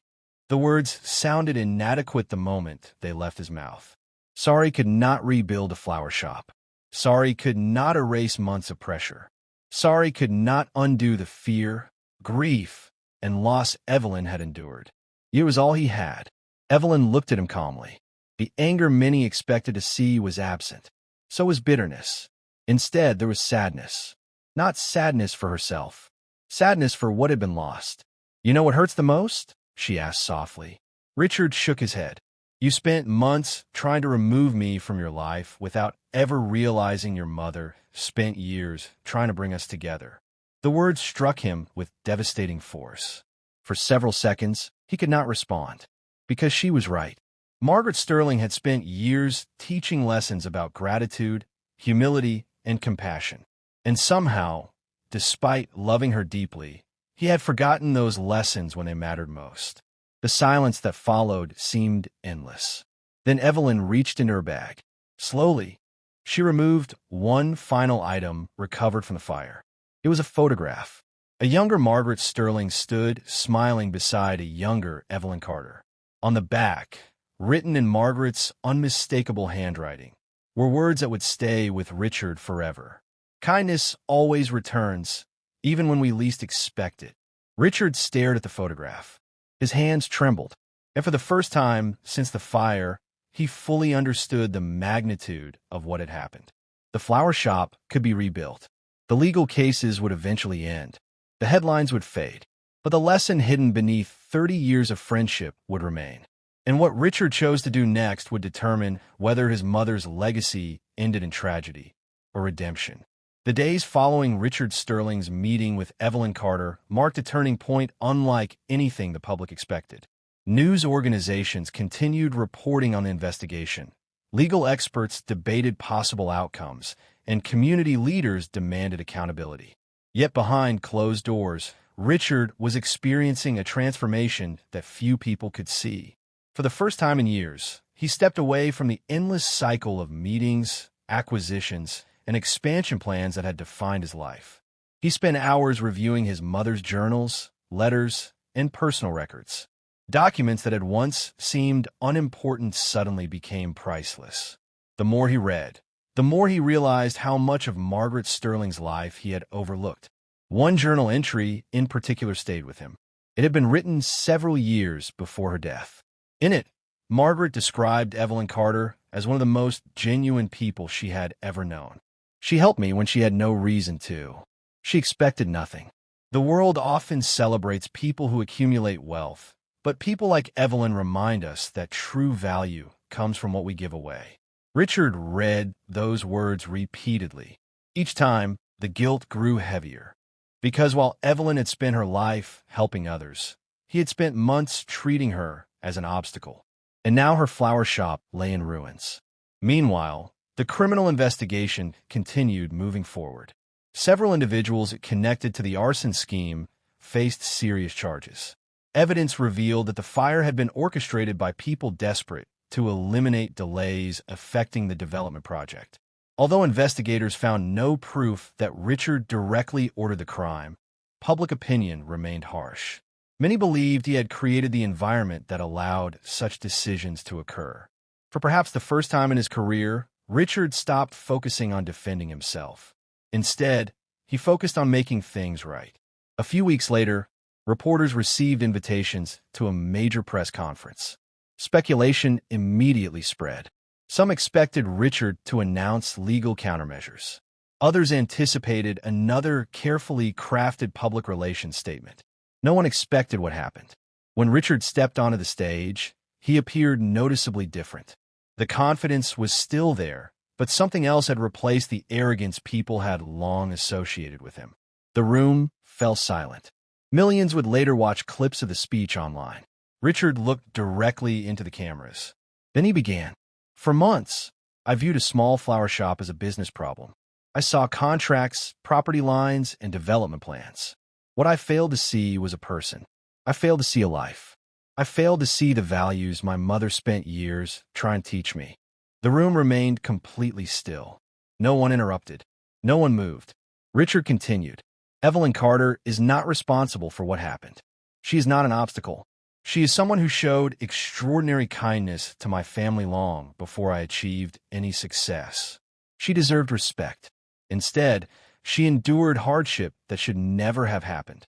S1: The words sounded inadequate the moment they left his mouth. Sorry could not rebuild a flower shop. Sorry could not erase months of pressure. Sorry could not undo the fear, grief, and loss Evelyn had endured. It was all he had. Evelyn looked at him calmly. The anger many expected to see was absent. So was bitterness. Instead, there was sadness. Not sadness for herself. Sadness for what had been lost. "You know what hurts the most?" she asked softly. Richard shook his head. "You spent months trying to remove me from your life without ever realizing your mother spent years trying to bring us together." The words struck him with devastating force. For several seconds, he could not respond. Because she was right. Margaret Sterling had spent years teaching lessons about gratitude, humility, and compassion. And somehow, despite loving her deeply, he had forgotten those lessons when they mattered most. The silence that followed seemed endless. Then Evelyn reached into her bag. Slowly, she removed one final item recovered from the fire. It was a photograph. A younger Margaret Sterling stood, smiling beside a younger Evelyn Carter. On the back, written in Margaret's unmistakable handwriting, were words that would stay with Richard forever. "Kindness always returns, even when we least expect it." Richard stared at the photograph. His hands trembled, and for the first time since the fire, he fully understood the magnitude of what had happened. The flower shop could be rebuilt. The legal cases would eventually end. The headlines would fade. But the lesson hidden beneath 30 years of friendship would remain. And what Richard chose to do next would determine whether his mother's legacy ended in tragedy or redemption. The days following Richard Sterling's meeting with Evelyn Carter marked a turning point unlike anything the public expected. News organizations continued reporting on the investigation. Legal experts debated possible outcomes, and community leaders demanded accountability. Yet behind closed doors, Richard was experiencing a transformation that few people could see. For the first time in years, he stepped away from the endless cycle of meetings, acquisitions, and expansion plans that had defined his life. He spent hours reviewing his mother's journals, letters, and personal records. Documents that had once seemed unimportant suddenly became priceless. The more he read, the more he realized how much of Margaret Sterling's life he had overlooked. One journal entry in particular stayed with him. It had been written several years before her death. In it, Margaret described Evelyn Carter as one of the most genuine people she had ever known. She helped me when she had no reason to. She expected nothing. The world often celebrates people who accumulate wealth, but people like Evelyn remind us that true value comes from what we give away. Richard read those words repeatedly. Each time, the guilt grew heavier. Because while Evelyn had spent her life helping others, he had spent months treating her as an obstacle. And now her flower shop lay in ruins. Meanwhile, the criminal investigation continued moving forward. Several individuals connected to the arson scheme faced serious charges. Evidence revealed that the fire had been orchestrated by people desperate to eliminate delays affecting the development project. Although investigators found no proof that Richard directly ordered the crime, public opinion remained harsh. Many believed he had created the environment that allowed such decisions to occur. For perhaps the first time in his career, Richard stopped focusing on defending himself. Instead, he focused on making things right. A few weeks later, reporters received invitations to a major press conference. Speculation immediately spread. Some expected Richard to announce legal countermeasures. Others anticipated another carefully crafted public relations statement. No one expected what happened. When Richard stepped onto the stage, he appeared noticeably different. The confidence was still there, but something else had replaced the arrogance people had long associated with him. The room fell silent. Millions would later watch clips of the speech online. Richard looked directly into the cameras. Then he began. For months, I viewed a small flower shop as a business problem. I saw contracts, property lines, and development plans. What I failed to see was a person. I failed to see a life. I failed to see the values my mother spent years trying to teach me. The room remained completely still. No one interrupted. No one moved. Richard continued. Evelyn Carter is not responsible for what happened. She is not an obstacle. She is someone who showed extraordinary kindness to my family long before I achieved any success. She deserved respect. Instead, she endured hardship that should never have happened.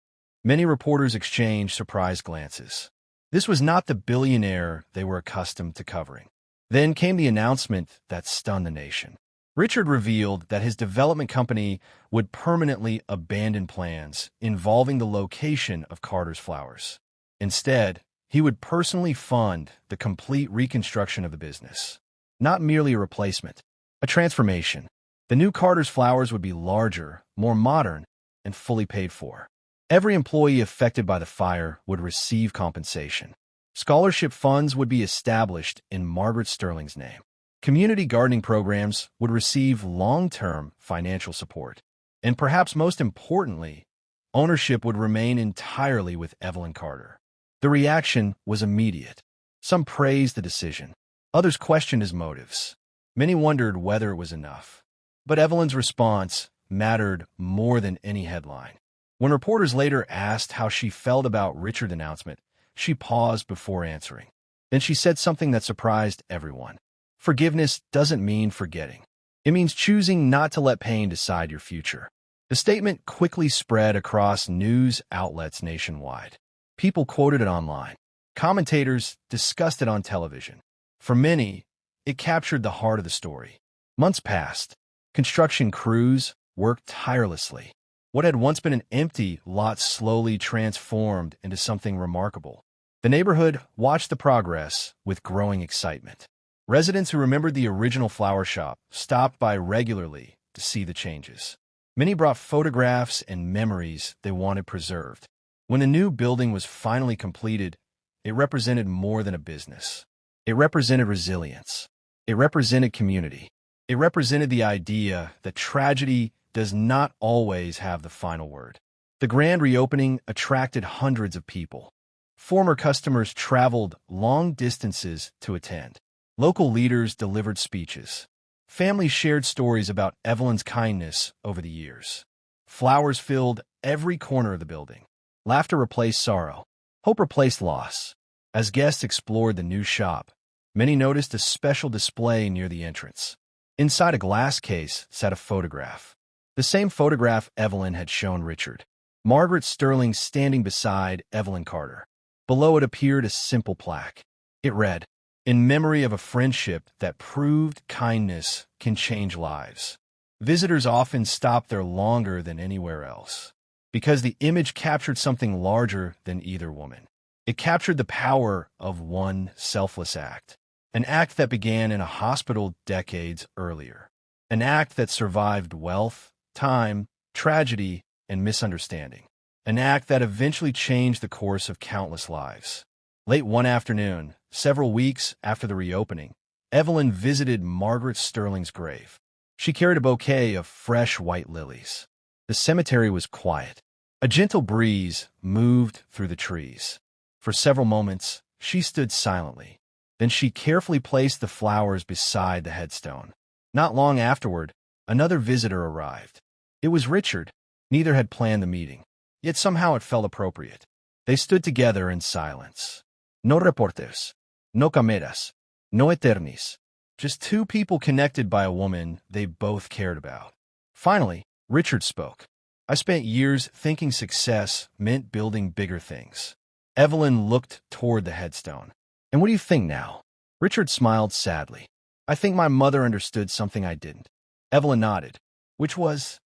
S1: Many reporters exchanged surprised glances. This was not the billionaire they were accustomed to covering. Then came the announcement that stunned the nation. Richard revealed that his development company would permanently abandon plans involving the location of Carter's flowers. Instead, he would personally fund the complete reconstruction of the business. Not merely a replacement, a transformation. The new Carter's flowers would be larger, more modern, and fully paid for. Every employee affected by the fire would receive compensation. Scholarship funds would be established in Margaret Sterling's name. Community gardening programs would receive long-term financial support. And perhaps most importantly, ownership would remain entirely with Evelyn Carter. The reaction was immediate. Some praised the decision. Others questioned his motives. Many wondered whether it was enough. But Evelyn's response mattered more than any headline. When reporters later asked how she felt about Richard's announcement, she paused before answering. Then she said something that surprised everyone. Forgiveness doesn't mean forgetting. It means choosing not to let pain decide your future. The statement quickly spread across news outlets nationwide. People quoted it online. Commentators discussed it on television. For many, it captured the heart of the story. Months passed. Construction crews worked tirelessly. What had once been an empty lot slowly transformed into something remarkable. The neighborhood watched the progress with growing excitement. Residents who remembered the original flower shop stopped by regularly to see the changes. Many brought photographs and memories they wanted preserved. When the new building was finally completed, it represented more than a business. It represented resilience. It represented community. It represented the idea that tragedy does not always have the final word. The grand reopening attracted hundreds of people. Former customers traveled long distances to attend. Local leaders delivered speeches. Families shared stories about Evelyn's kindness over the years. Flowers filled every corner of the building. Laughter replaced sorrow. Hope replaced loss. As guests explored the new shop, many noticed a special display near the entrance. Inside a glass case sat a photograph. The same photograph Evelyn had shown Richard. Margaret Sterling standing beside Evelyn Carter. Below it appeared a simple plaque. It read, "In memory of a friendship that proved kindness can change lives." Visitors often stopped there longer than anywhere else, because the image captured something larger than either woman. It captured the power of one selfless act, an act that began in a hospital decades earlier, an act that survived wealth, time, tragedy, and misunderstanding, an act that eventually changed the course of countless lives. Late one afternoon, several weeks after the reopening, Evelyn visited Margaret Sterling's grave. She carried a bouquet of fresh white lilies. The cemetery was quiet. A gentle breeze moved through the trees. For several moments, she stood silently. Then she carefully placed the flowers beside the headstone. Not long afterward, another visitor arrived. It was Richard. Neither had planned the meeting, yet somehow it felt appropriate. They stood together in silence. No reporters, no cameras, no eternis. Just two people connected by a woman they both cared about. Finally, Richard spoke. "I spent years thinking success meant building bigger things." Evelyn looked toward the headstone. "And what do you think now?" Richard smiled sadly. "I think my mother understood something I didn't." Evelyn nodded. "Which was?"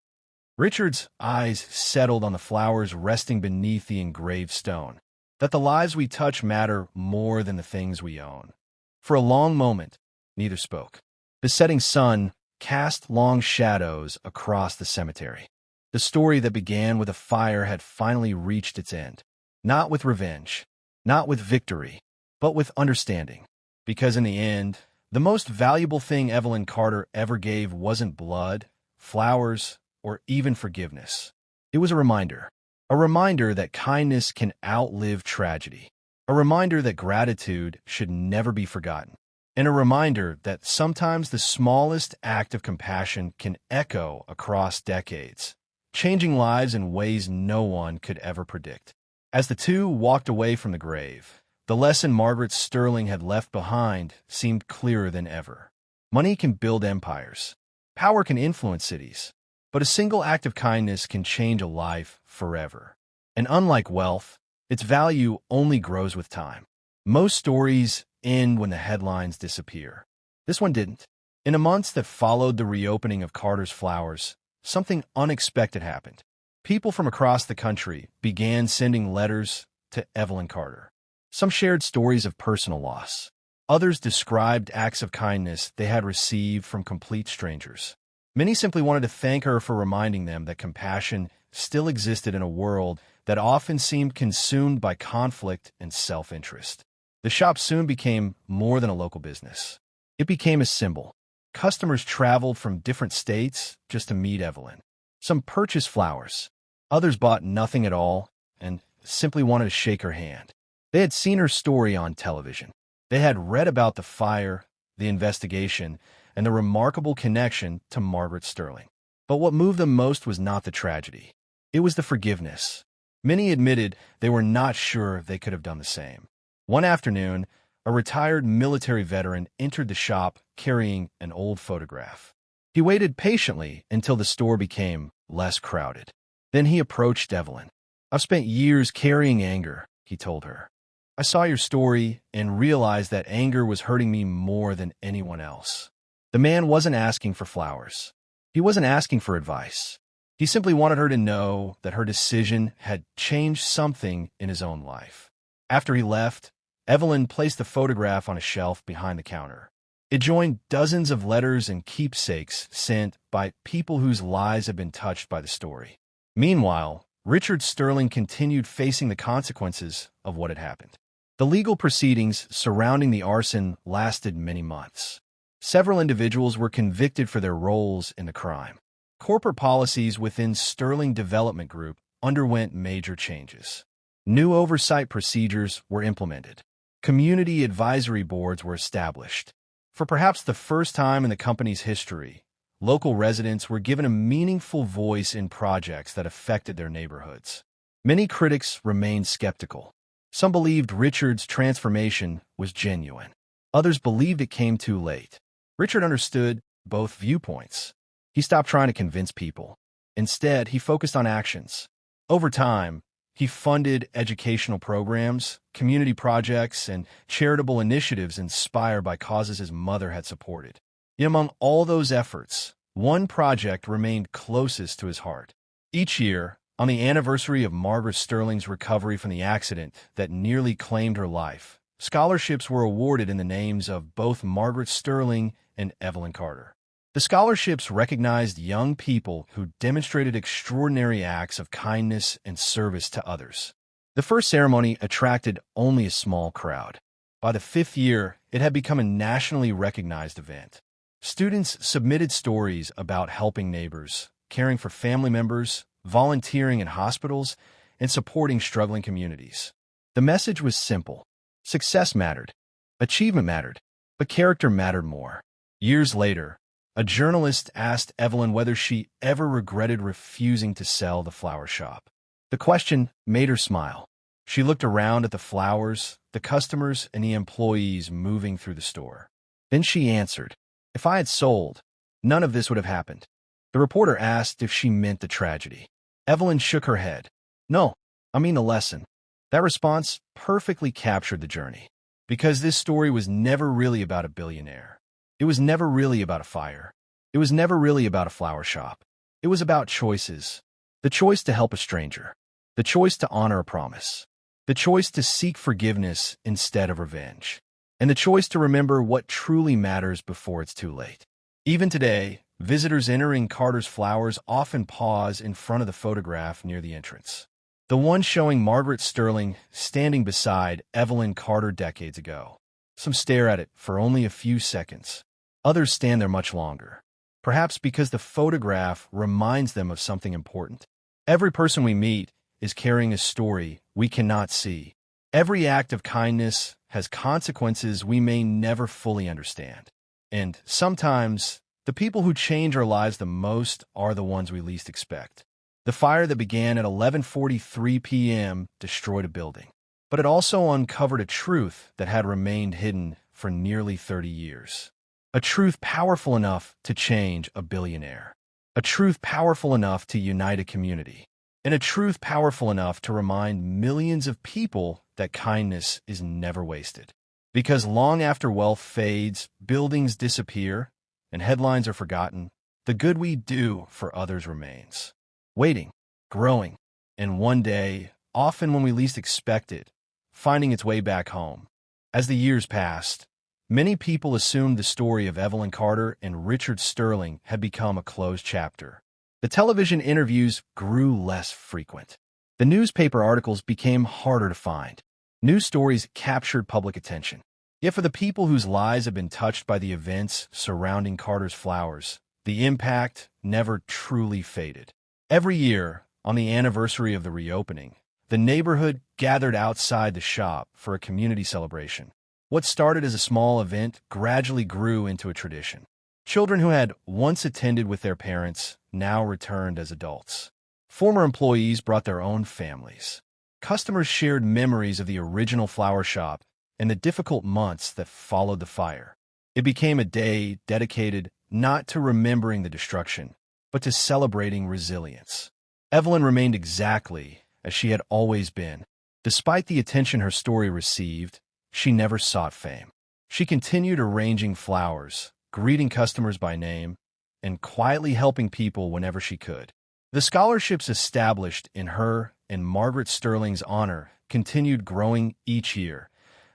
S1: Richard's eyes settled on the flowers resting beneath the engraved stone. "That the lives we touch matter more than the things we own." For a long moment, neither spoke. The setting sun cast long shadows across the cemetery. The story that began with a fire had finally reached its end. Not with revenge, not with victory, but with understanding. Because in the end, the most valuable thing Evelyn Carter ever gave wasn't blood, flowers, or even forgiveness. It was a reminder that kindness can outlive tragedy, a reminder that gratitude should never be forgotten, and a reminder that sometimes the smallest act of compassion can echo across decades, changing lives in ways no one could ever predict. As the two walked away from the grave, the lesson Margaret Sterling had left behind seemed clearer than ever. Money can build empires. Power can influence cities. But a single act of kindness can change a life forever. And unlike wealth, its value only grows with time. Most stories end when the headlines disappear. This one didn't. In the months that followed the reopening of Carter's Flowers, something unexpected happened. People from across the country began sending letters to Evelyn Carter. Some shared stories of personal loss. Others described acts of kindness they had received from complete strangers. Many simply wanted to thank her for reminding them that compassion still existed in a world that often seemed consumed by conflict and self-interest. The shop soon became more than a local business. It became a symbol. Customers traveled from different states just to meet Evelyn. Some purchased flowers. Others bought nothing at all and simply wanted to shake her hand. They had seen her story on television. They had read about the fire, the investigation, and the remarkable connection to Margaret Sterling. But what moved them most was not the tragedy. It was the forgiveness. Many admitted they were not sure they could have done the same. One afternoon, a retired military veteran entered the shop carrying an old photograph. He waited patiently until the store became less crowded. Then he approached Evelyn. "I've spent years carrying anger," he told her. "I saw your story and realized that anger was hurting me more than anyone else." The man wasn't asking for flowers. He wasn't asking for advice. He simply wanted her to know that her decision had changed something in his own life. After he left, Evelyn placed the photograph on a shelf behind the counter. It joined dozens of letters and keepsakes sent by people whose lives had been touched by the story. Meanwhile, Richard Sterling continued facing the consequences of what had happened. The legal proceedings surrounding the arson lasted many months. Several individuals were convicted for their roles in the crime. Corporate policies within Sterling Development Group underwent major changes. New oversight procedures were implemented. Community advisory boards were established. For perhaps the first time in the company's history, local residents were given a meaningful voice in projects that affected their neighborhoods. Many critics remained skeptical. Some believed Richard's transformation was genuine. Others believed it came too late. Richard understood both viewpoints. He stopped trying to convince people. Instead, he focused on actions. Over time, he funded educational programs, community projects, and charitable initiatives inspired by causes his mother had supported. Yet among all those efforts, one project remained closest to his heart. Each year, on the anniversary of Margaret Sterling's recovery from the accident that nearly claimed her life, scholarships were awarded in the names of both Margaret Sterling and Evelyn Carter. The scholarships recognized young people who demonstrated extraordinary acts of kindness and service to others. The first ceremony attracted only a small crowd. By the fifth year, it had become a nationally recognized event. Students submitted stories about helping neighbors, caring for family members, volunteering in hospitals, and supporting struggling communities. The message was simple. Success mattered, achievement mattered, but character mattered more. Years later, a journalist asked Evelyn whether she ever regretted refusing to sell the flower shop. The question made her smile. She looked around at the flowers, the customers, and the employees moving through the store. Then she answered, "If I had sold, none of this would have happened." The reporter asked if she meant the tragedy. Evelyn shook her head. "No, I mean the lesson." That response perfectly captured the journey. Because this story was never really about a billionaire. It was never really about a fire. It was never really about a flower shop. It was about choices. The choice to help a stranger. The choice to honor a promise. The choice to seek forgiveness instead of revenge. And the choice to remember what truly matters before it's too late. Even today, visitors entering Carter's Flowers often pause in front of the photograph near the entrance. The one showing Margaret Sterling standing beside Evelyn Carter decades ago. Some stare at it for only a few seconds. Others stand there much longer. Perhaps because the photograph reminds them of something important. Every person we meet is carrying a story we cannot see. Every act of kindness has consequences we may never fully understand. And sometimes, the people who change our lives the most are the ones we least expect. The fire that began at 11:43 p.m. destroyed a building, but it also uncovered a truth that had remained hidden for nearly 30 years. A truth powerful enough to change a billionaire. A truth powerful enough to unite a community. And a truth powerful enough to remind millions of people that kindness is never wasted. Because long after wealth fades, buildings disappear, and headlines are forgotten, the good we do for others remains. Waiting, growing, and one day, often when we least expect it, finding its way back home. As the years passed, many people assumed the story of Evelyn Carter and Richard Sterling had become a closed chapter. The television interviews grew less frequent. The newspaper articles became harder to find. News stories captured public attention. Yet for the people whose lives have been touched by the events surrounding Carter's Flowers, the impact never truly faded. Every year, on the anniversary of the reopening, the neighborhood gathered outside the shop for a community celebration. What started as a small event gradually grew into a tradition. Children who had once attended with their parents now returned as adults. Former employees brought their own families. Customers shared memories of the original flower shop and the difficult months that followed the fire. It became a day dedicated not to remembering the destruction, but to celebrating resilience. Evelyn remained exactly as she had always been. Despite the attention her story received, she never sought fame. She continued arranging flowers, greeting customers by name, and quietly helping people whenever she could. The scholarships established in her and Margaret Sterling's honor continued growing each year,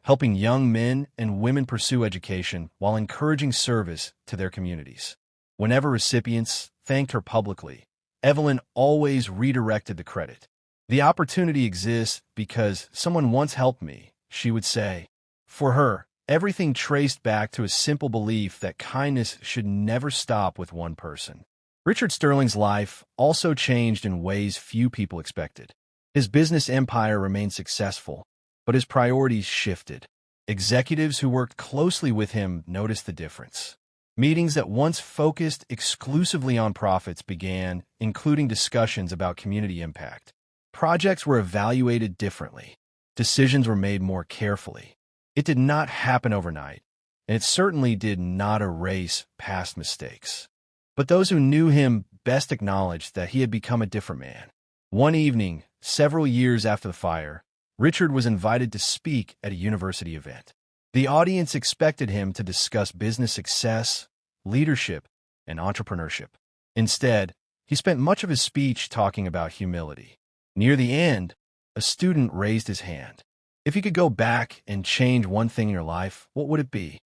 S1: helping young men and women pursue education while encouraging service to their communities. Whenever recipients thanked her publicly, Evelyn always redirected the credit. "The opportunity exists because someone once helped me," she would say. For her, everything traced back to a simple belief that kindness should never stop with one person. Richard Sterling's life also changed in ways few people expected. His business empire remained successful, but his priorities shifted. Executives who worked closely with him noticed the difference. Meetings that once focused exclusively on profits began, including discussions about community impact. Projects were evaluated differently. Decisions were made more carefully. It did not happen overnight, and it certainly did not erase past mistakes. But those who knew him best acknowledged that he had become a different man. One evening, several years after the fire, Richard was invited to speak at a university event. The audience expected him to discuss business success, leadership, and entrepreneurship. Instead, he spent much of his speech talking about humility. Near the end, a student raised his hand. "If you could go back and change one thing in your life, what would it be?"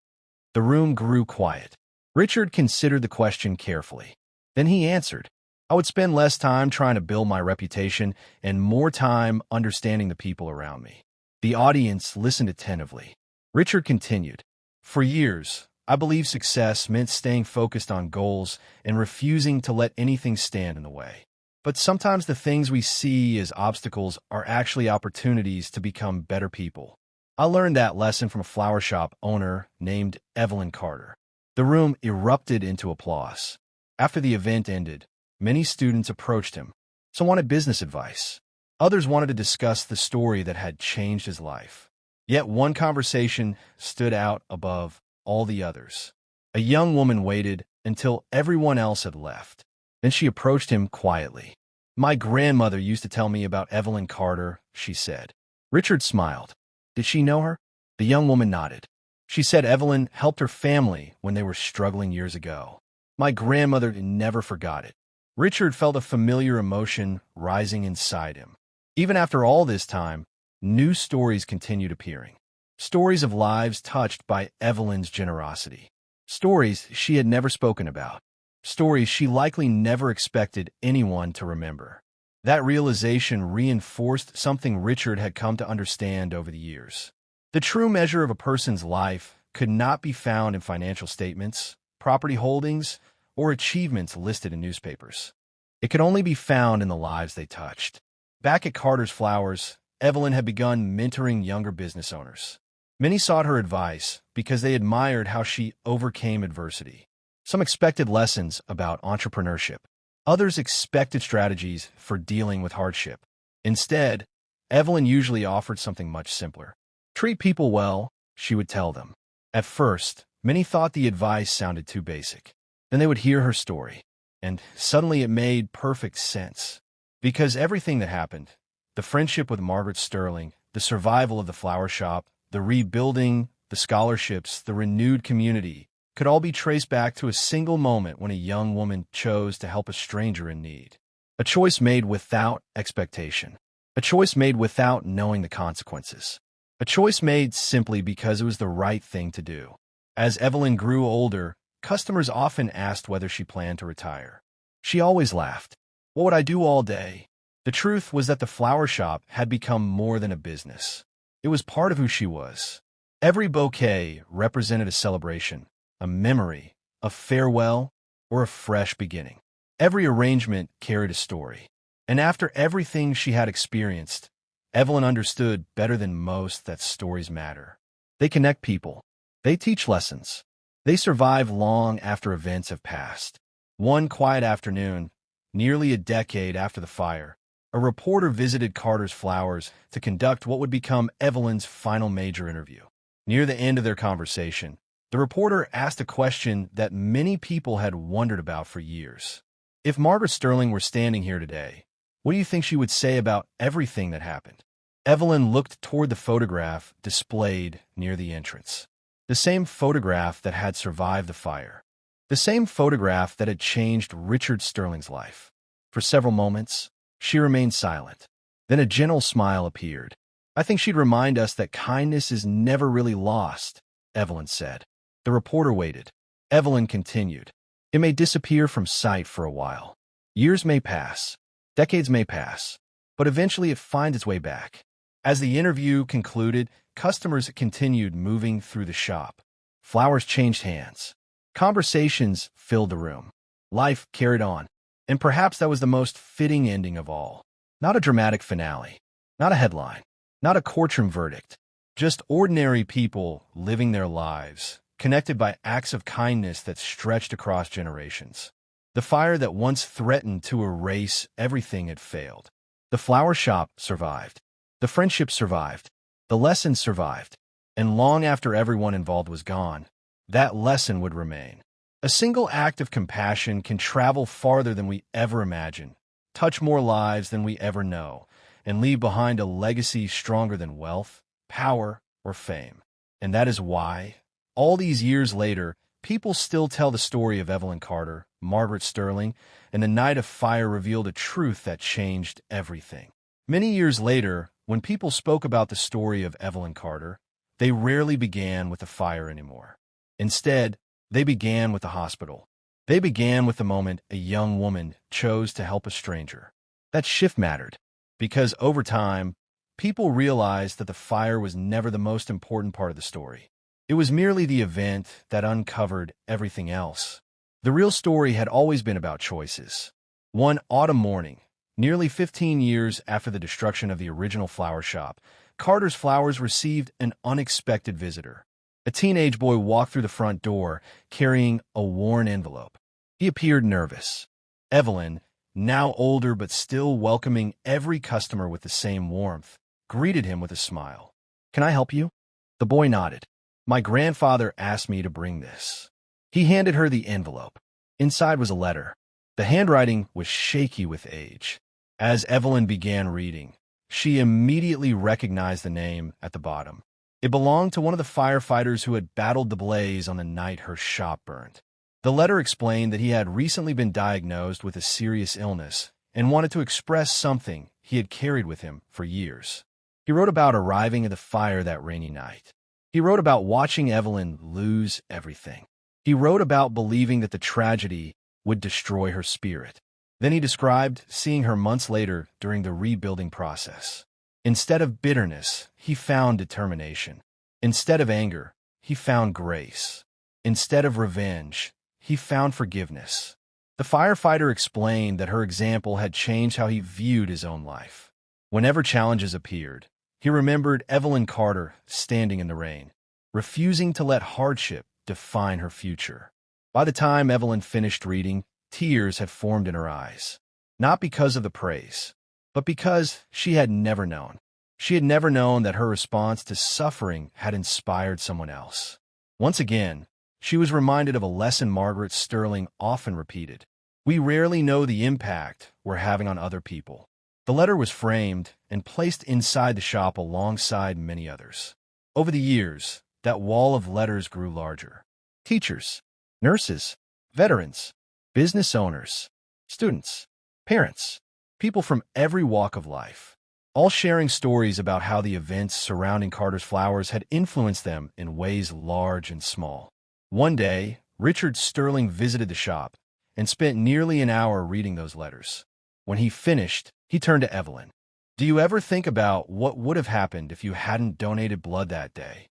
S1: The room grew quiet. Richard considered the question carefully. Then he answered, "I would spend less time trying to build my reputation and more time understanding the people around me." The audience listened attentively. Richard continued, "For years, I believed success meant staying focused on goals and refusing to let anything stand in the way. But sometimes the things we see as obstacles are actually opportunities to become better people. I learned that lesson from a flower shop owner named Evelyn Carter." The room erupted into applause. After the event ended, many students approached him. Some wanted business advice. Others wanted to discuss the story that had changed his life. Yet one conversation stood out above all the others. A young woman waited until everyone else had left. Then she approached him quietly. "My grandmother used to tell me about Evelyn Carter," she said. Richard smiled. "Did she know her?" The young woman nodded. "She said Evelyn helped her family when they were struggling years ago. My grandmother never forgot it." Richard felt a familiar emotion rising inside him. Even after all this time, new stories continued appearing. Stories of lives touched by Evelyn's generosity. Stories she had never spoken about. Stories she likely never expected anyone to remember. That realization reinforced something Richard had come to understand over the years. The true measure of a person's life could not be found in financial statements, property holdings, or achievements listed in newspapers. It could only be found in the lives they touched. Back at Carter's Flowers, Evelyn had begun mentoring younger business owners. Many sought her advice because they admired how she overcame adversity. Some expected lessons about entrepreneurship. Others expected strategies for dealing with hardship. Instead, Evelyn usually offered something much simpler. "Treat people well," she would tell them. At first, many thought the advice sounded too basic. Then they would hear her story, and suddenly it made perfect sense. Because everything that happened, the friendship with Margaret Sterling, the survival of the flower shop, the rebuilding, the scholarships, the renewed community, could all be traced back to a single moment when a young woman chose to help a stranger in need. A choice made without expectation. A choice made without knowing the consequences. A choice made simply because it was the right thing to do. As Evelyn grew older, customers often asked whether she planned to retire. She always laughed. "What would I do all day?" The truth was that the flower shop had become more than a business. It was part of who she was. Every bouquet represented a celebration, a memory, a farewell, or a fresh beginning. Every arrangement carried a story. And after everything she had experienced, Evelyn understood better than most that stories matter. They connect people. They teach lessons. They survive long after events have passed. One quiet afternoon, nearly a decade after the fire, a reporter visited Carter's Flowers to conduct what would become Evelyn's final major interview. Near the end of their conversation, the reporter asked a question that many people had wondered about for years. If Margaret Sterling were standing here today, what do you think she would say about everything that happened? Evelyn looked toward the photograph displayed near the entrance. The same photograph that had survived the fire. The same photograph that had changed Richard Sterling's life. For several moments, she remained silent. Then a gentle smile appeared. "I think she'd remind us that kindness is never really lost," Evelyn said. The reporter waited. Evelyn continued. "It may disappear from sight for a while. Years may pass. Decades may pass. But eventually it finds its way back." As the interview concluded, customers continued moving through the shop. Flowers changed hands. Conversations filled the room. Life carried on. And perhaps that was the most fitting ending of all. Not a dramatic finale. Not a headline. Not a courtroom verdict. Just ordinary people living their lives, connected by acts of kindness that stretched across generations. The fire that once threatened to erase everything had failed. The flower shop survived. The friendship survived. The lessons survived. And long after everyone involved was gone, that lesson would remain. A single act of compassion can travel farther than we ever imagine, touch more lives than we ever know, and leave behind a legacy stronger than wealth, power, or fame. And that is why, all these years later, people still tell the story of Evelyn Carter, Margaret Sterling, and the night of fire revealed a truth that changed everything. Many years later, when people spoke about the story of Evelyn Carter, they rarely began with the fire anymore. Instead, they began with the hospital. They began with the moment a young woman chose to help a stranger. That shift mattered, because over time, people realized that the fire was never the most important part of the story. It was merely the event that uncovered everything else. The real story had always been about choices. One autumn morning, nearly 15 years after the destruction of the original flower shop, Carter's Flowers received an unexpected visitor. A teenage boy walked through the front door, carrying a worn envelope. He appeared nervous. Evelyn, now older but still welcoming every customer with the same warmth, greeted him with a smile. "Can I help you?" The boy nodded. "My grandfather asked me to bring this." He handed her the envelope. Inside was a letter. The handwriting was shaky with age. As Evelyn began reading, she immediately recognized the name at the bottom. It belonged to one of the firefighters who had battled the blaze on the night her shop burned. The letter explained that he had recently been diagnosed with a serious illness and wanted to express something he had carried with him for years. He wrote about arriving at the fire that rainy night. He wrote about watching Evelyn lose everything. He wrote about believing that the tragedy would destroy her spirit. Then he described seeing her months later during the rebuilding process. Instead of bitterness, he found determination. Instead of anger, he found grace. Instead of revenge, he found forgiveness. The firefighter explained that her example had changed how he viewed his own life. Whenever challenges appeared, he remembered Evelyn Carter standing in the rain, refusing to let hardship define her future. By the time Evelyn finished reading, tears had formed in her eyes. Not because of the praise, but because she had never known. She had never known that her response to suffering had inspired someone else. Once again, she was reminded of a lesson Margaret Sterling often repeated. We rarely know the impact we're having on other people. The letter was framed and placed inside the shop alongside many others. Over the years, that wall of letters grew larger. Teachers, nurses, veterans, business owners, students, parents, people from every walk of life, all sharing stories about how the events surrounding Carter's Flowers had influenced them in ways large and small. One day, Richard Sterling visited the shop and spent nearly an hour reading those letters. When he finished, he turned to Evelyn. "Do you ever think about what would have happened if you hadn't donated blood that day?"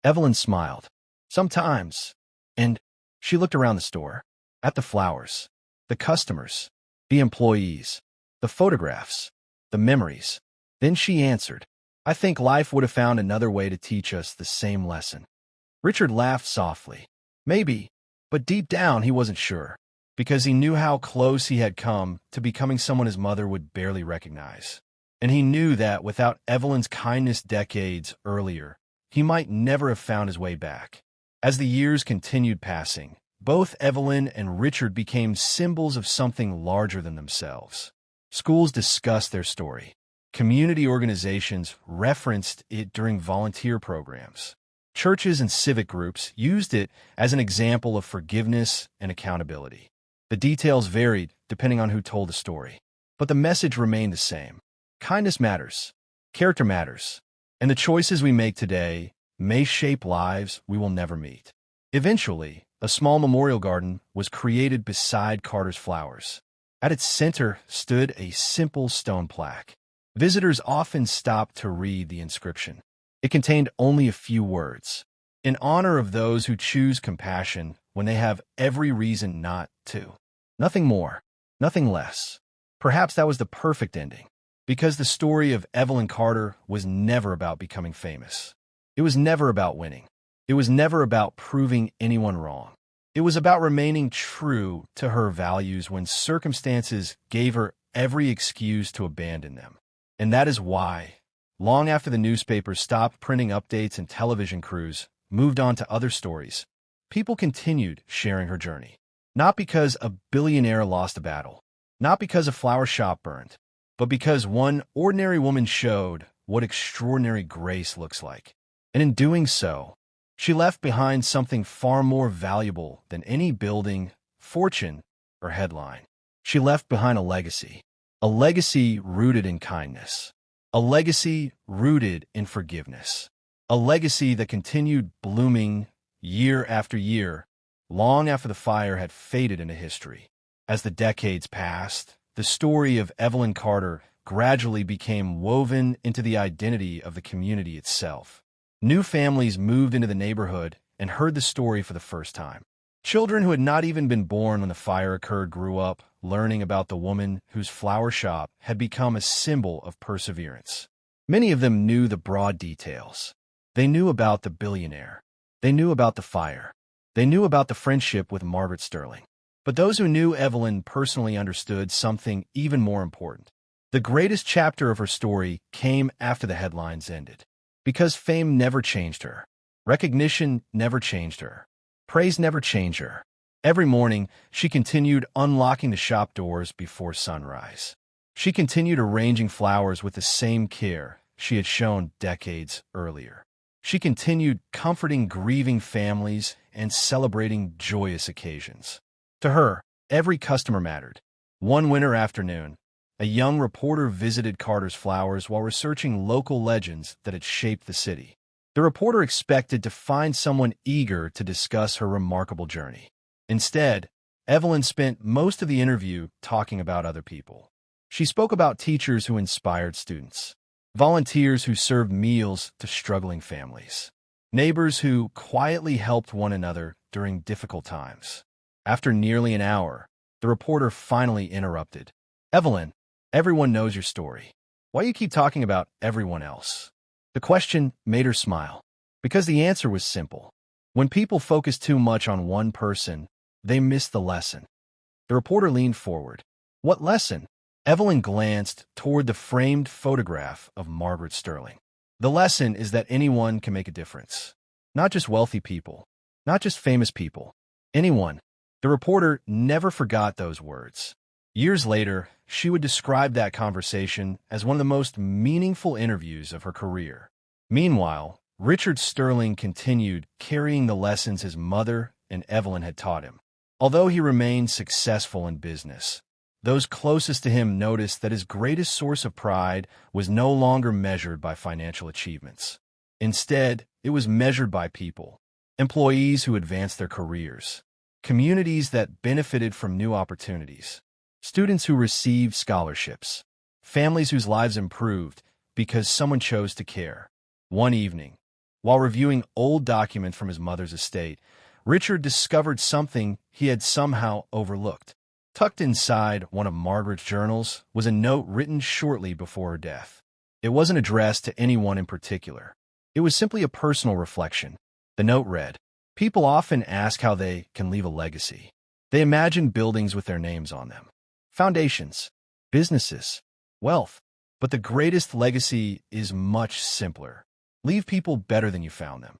S1: Evelyn smiled. "Sometimes." And she looked around the store, at the flowers, the customers, the employees, the photographs, the memories. Then she answered, "I think life would have found another way to teach us the same lesson." Richard laughed softly. Maybe, but deep down he wasn't sure, because he knew how close he had come to becoming someone his mother would barely recognize. And he knew that without Evelyn's kindness decades earlier, he might never have found his way back. As the years continued passing, both Evelyn and Richard became symbols of something larger than themselves. Schools discussed their story. Community organizations referenced it during volunteer programs. Churches and civic groups used it as an example of forgiveness and accountability. The details varied depending on who told the story, but the message remained the same. Kindness matters, character matters, and the choices we make today may shape lives we will never meet. Eventually, a small memorial garden was created beside Carter's flowers. At its center stood a simple stone plaque. Visitors often stopped to read the inscription. It contained only a few words. In honor of those who choose compassion when they have every reason not to. Nothing more, nothing less. Perhaps that was the perfect ending, because the story of Evelyn Carter was never about becoming famous. It was never about winning. It was never about proving anyone wrong. It was about remaining true to her values when circumstances gave her every excuse to abandon them. And that is why, long after the newspapers stopped printing updates and television crews moved on to other stories, people continued sharing her journey. Not because a billionaire lost a battle, not because a flower shop burned, but because one ordinary woman showed what extraordinary grace looks like. And in doing so, she left behind something far more valuable than any building, fortune, or headline. She left behind a legacy rooted in kindness, a legacy rooted in forgiveness, a legacy that continued blooming year after year, long after the fire had faded into history. As the decades passed, the story of Evelyn Carter gradually became woven into the identity of the community itself. New families moved into the neighborhood and heard the story for the first time. Children who had not even been born when the fire occurred grew up learning about the woman whose flower shop had become a symbol of perseverance. Many of them knew the broad details. They knew about the billionaire. They knew about the fire. They knew about the friendship with Margaret Sterling. But those who knew Evelyn personally understood something even more important. The greatest chapter of her story came after the headlines ended. Because fame never changed her. Recognition never changed her. Praise never changed her. Every morning, she continued unlocking the shop doors before sunrise. She continued arranging flowers with the same care she had shown decades earlier. She continued comforting grieving families and celebrating joyous occasions. To her, every customer mattered. One winter afternoon, a young reporter visited Carter's flowers while researching local legends that had shaped the city. The reporter expected to find someone eager to discuss her remarkable journey. Instead, Evelyn spent most of the interview talking about other people. She spoke about teachers who inspired students, volunteers who served meals to struggling families, neighbors who quietly helped one another during difficult times. After nearly an hour, the reporter finally interrupted. "Evelyn, everyone knows your story. Why do you keep talking about everyone else?" The question made her smile, because the answer was simple. When people focus too much on one person, they miss the lesson. The reporter leaned forward. "What lesson?" Evelyn glanced toward the framed photograph of Margaret Sterling. "The lesson is that anyone can make a difference. Not just wealthy people, not just famous people. Anyone." The reporter never forgot those words. Years later, she would describe that conversation as one of the most meaningful interviews of her career. Meanwhile, Richard Sterling continued carrying the lessons his mother and Evelyn had taught him. Although he remained successful in business, those closest to him noticed that his greatest source of pride was no longer measured by financial achievements. Instead, it was measured by people, employees who advanced their careers, communities that benefited from new opportunities, students who received scholarships, families whose lives improved because someone chose to care. One evening, while reviewing old documents from his mother's estate, Richard discovered something he had somehow overlooked. Tucked inside one of Margaret's journals was a note written shortly before her death. It wasn't addressed to anyone in particular. It was simply a personal reflection. The note read, "People often ask how they can leave a legacy. They imagine buildings with their names on them, foundations, businesses, wealth. But the greatest legacy is much simpler. Leave people better than you found them."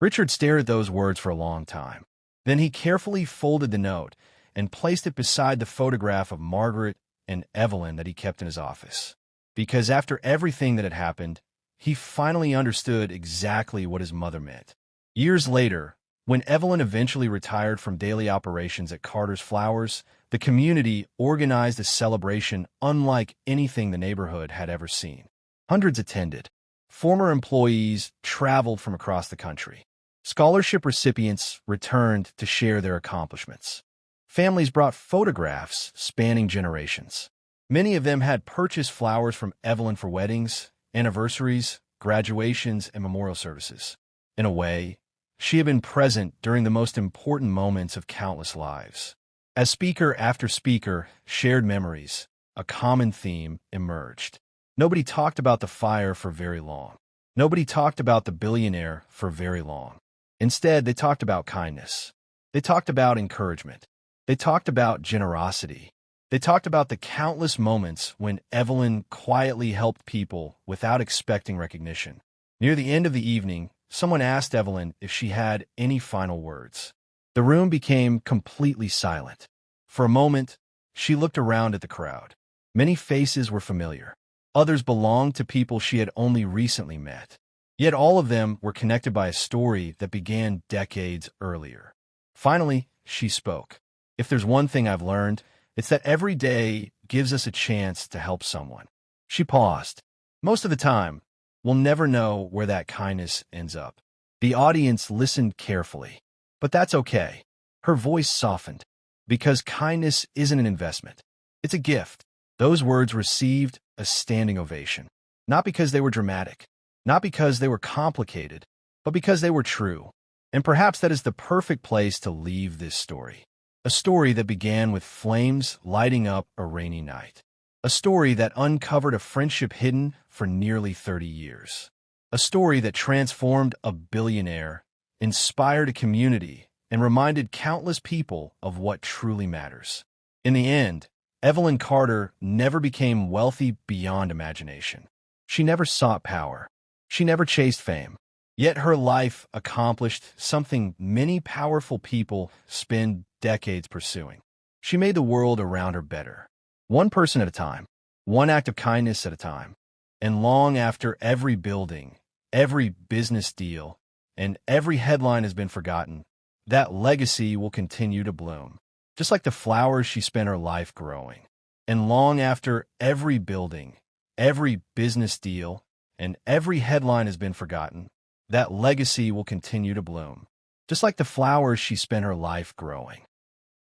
S1: Richard stared at those words for a long time. Then he carefully folded the note and placed it beside the photograph of Margaret and Evelyn that he kept in his office. Because after everything that had happened, he finally understood exactly what his mother meant. Years later, When Evelyn eventually retired from daily operations at Carter's Flowers, the community organized a celebration unlike anything the neighborhood had ever seen. Hundreds attended. Former employees traveled from across the country. Scholarship recipients returned to share their accomplishments. Families brought photographs spanning generations. Many of them had purchased flowers from Evelyn for weddings, anniversaries, graduations, and memorial services. In a way, she had been present during the most important moments of countless lives. As speaker after speaker shared memories, a common theme emerged. Nobody talked about the fire for very long. Nobody talked about the billionaire for very long. Instead, they talked about kindness. They talked about encouragement. They talked about generosity. They talked about the countless moments when Evelyn quietly helped people without expecting recognition. Near the end of the evening, someone asked Evelyn if she had any final words. The room became completely silent. For a moment, she looked around at the crowd. Many faces were familiar. Others belonged to people she had only recently met. Yet all of them were connected by a story that began decades earlier. Finally, she spoke. If there's one thing I've learned, it's that every day gives us a chance to help someone. She paused. Most of the time, we'll never know where that kindness ends up. The audience listened carefully. But that's okay. Her voice softened. Because kindness isn't an investment. It's a gift. Those words received a standing ovation. Not because they were dramatic. Not because they were complicated. But because they were true. And perhaps that is the perfect place to leave this story. A story that began with flames lighting up a rainy night. A story that uncovered a friendship hidden for nearly 30 years. A story that transformed a billionaire, inspired a community, and reminded countless people of what truly matters. In the end, Evelyn Carter never became wealthy beyond imagination. She never sought power. She never chased fame. Yet her life accomplished something many powerful people spend decades pursuing. She made the world around her better. One person at a time. One act of kindness at a time. And long after every building, every business deal, and every headline has been forgotten, that legacy will continue to bloom. Just like the flowers she spent her life growing. And long after every building, every business deal, and every headline has been forgotten, that legacy will continue to bloom. Just like the flowers she spent her life growing.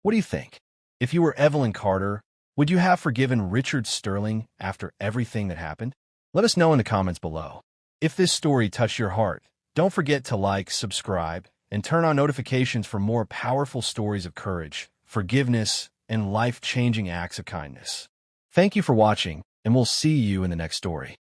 S1: What do you think? If you were Evelyn Carter, would you have forgiven Richard Sterling after everything that happened? Let us know in the comments below. If this story touched your heart, don't forget to like, subscribe, and turn on notifications for more powerful stories of courage, forgiveness, and life-changing acts of kindness. Thank you for watching, and we'll see you in the next story.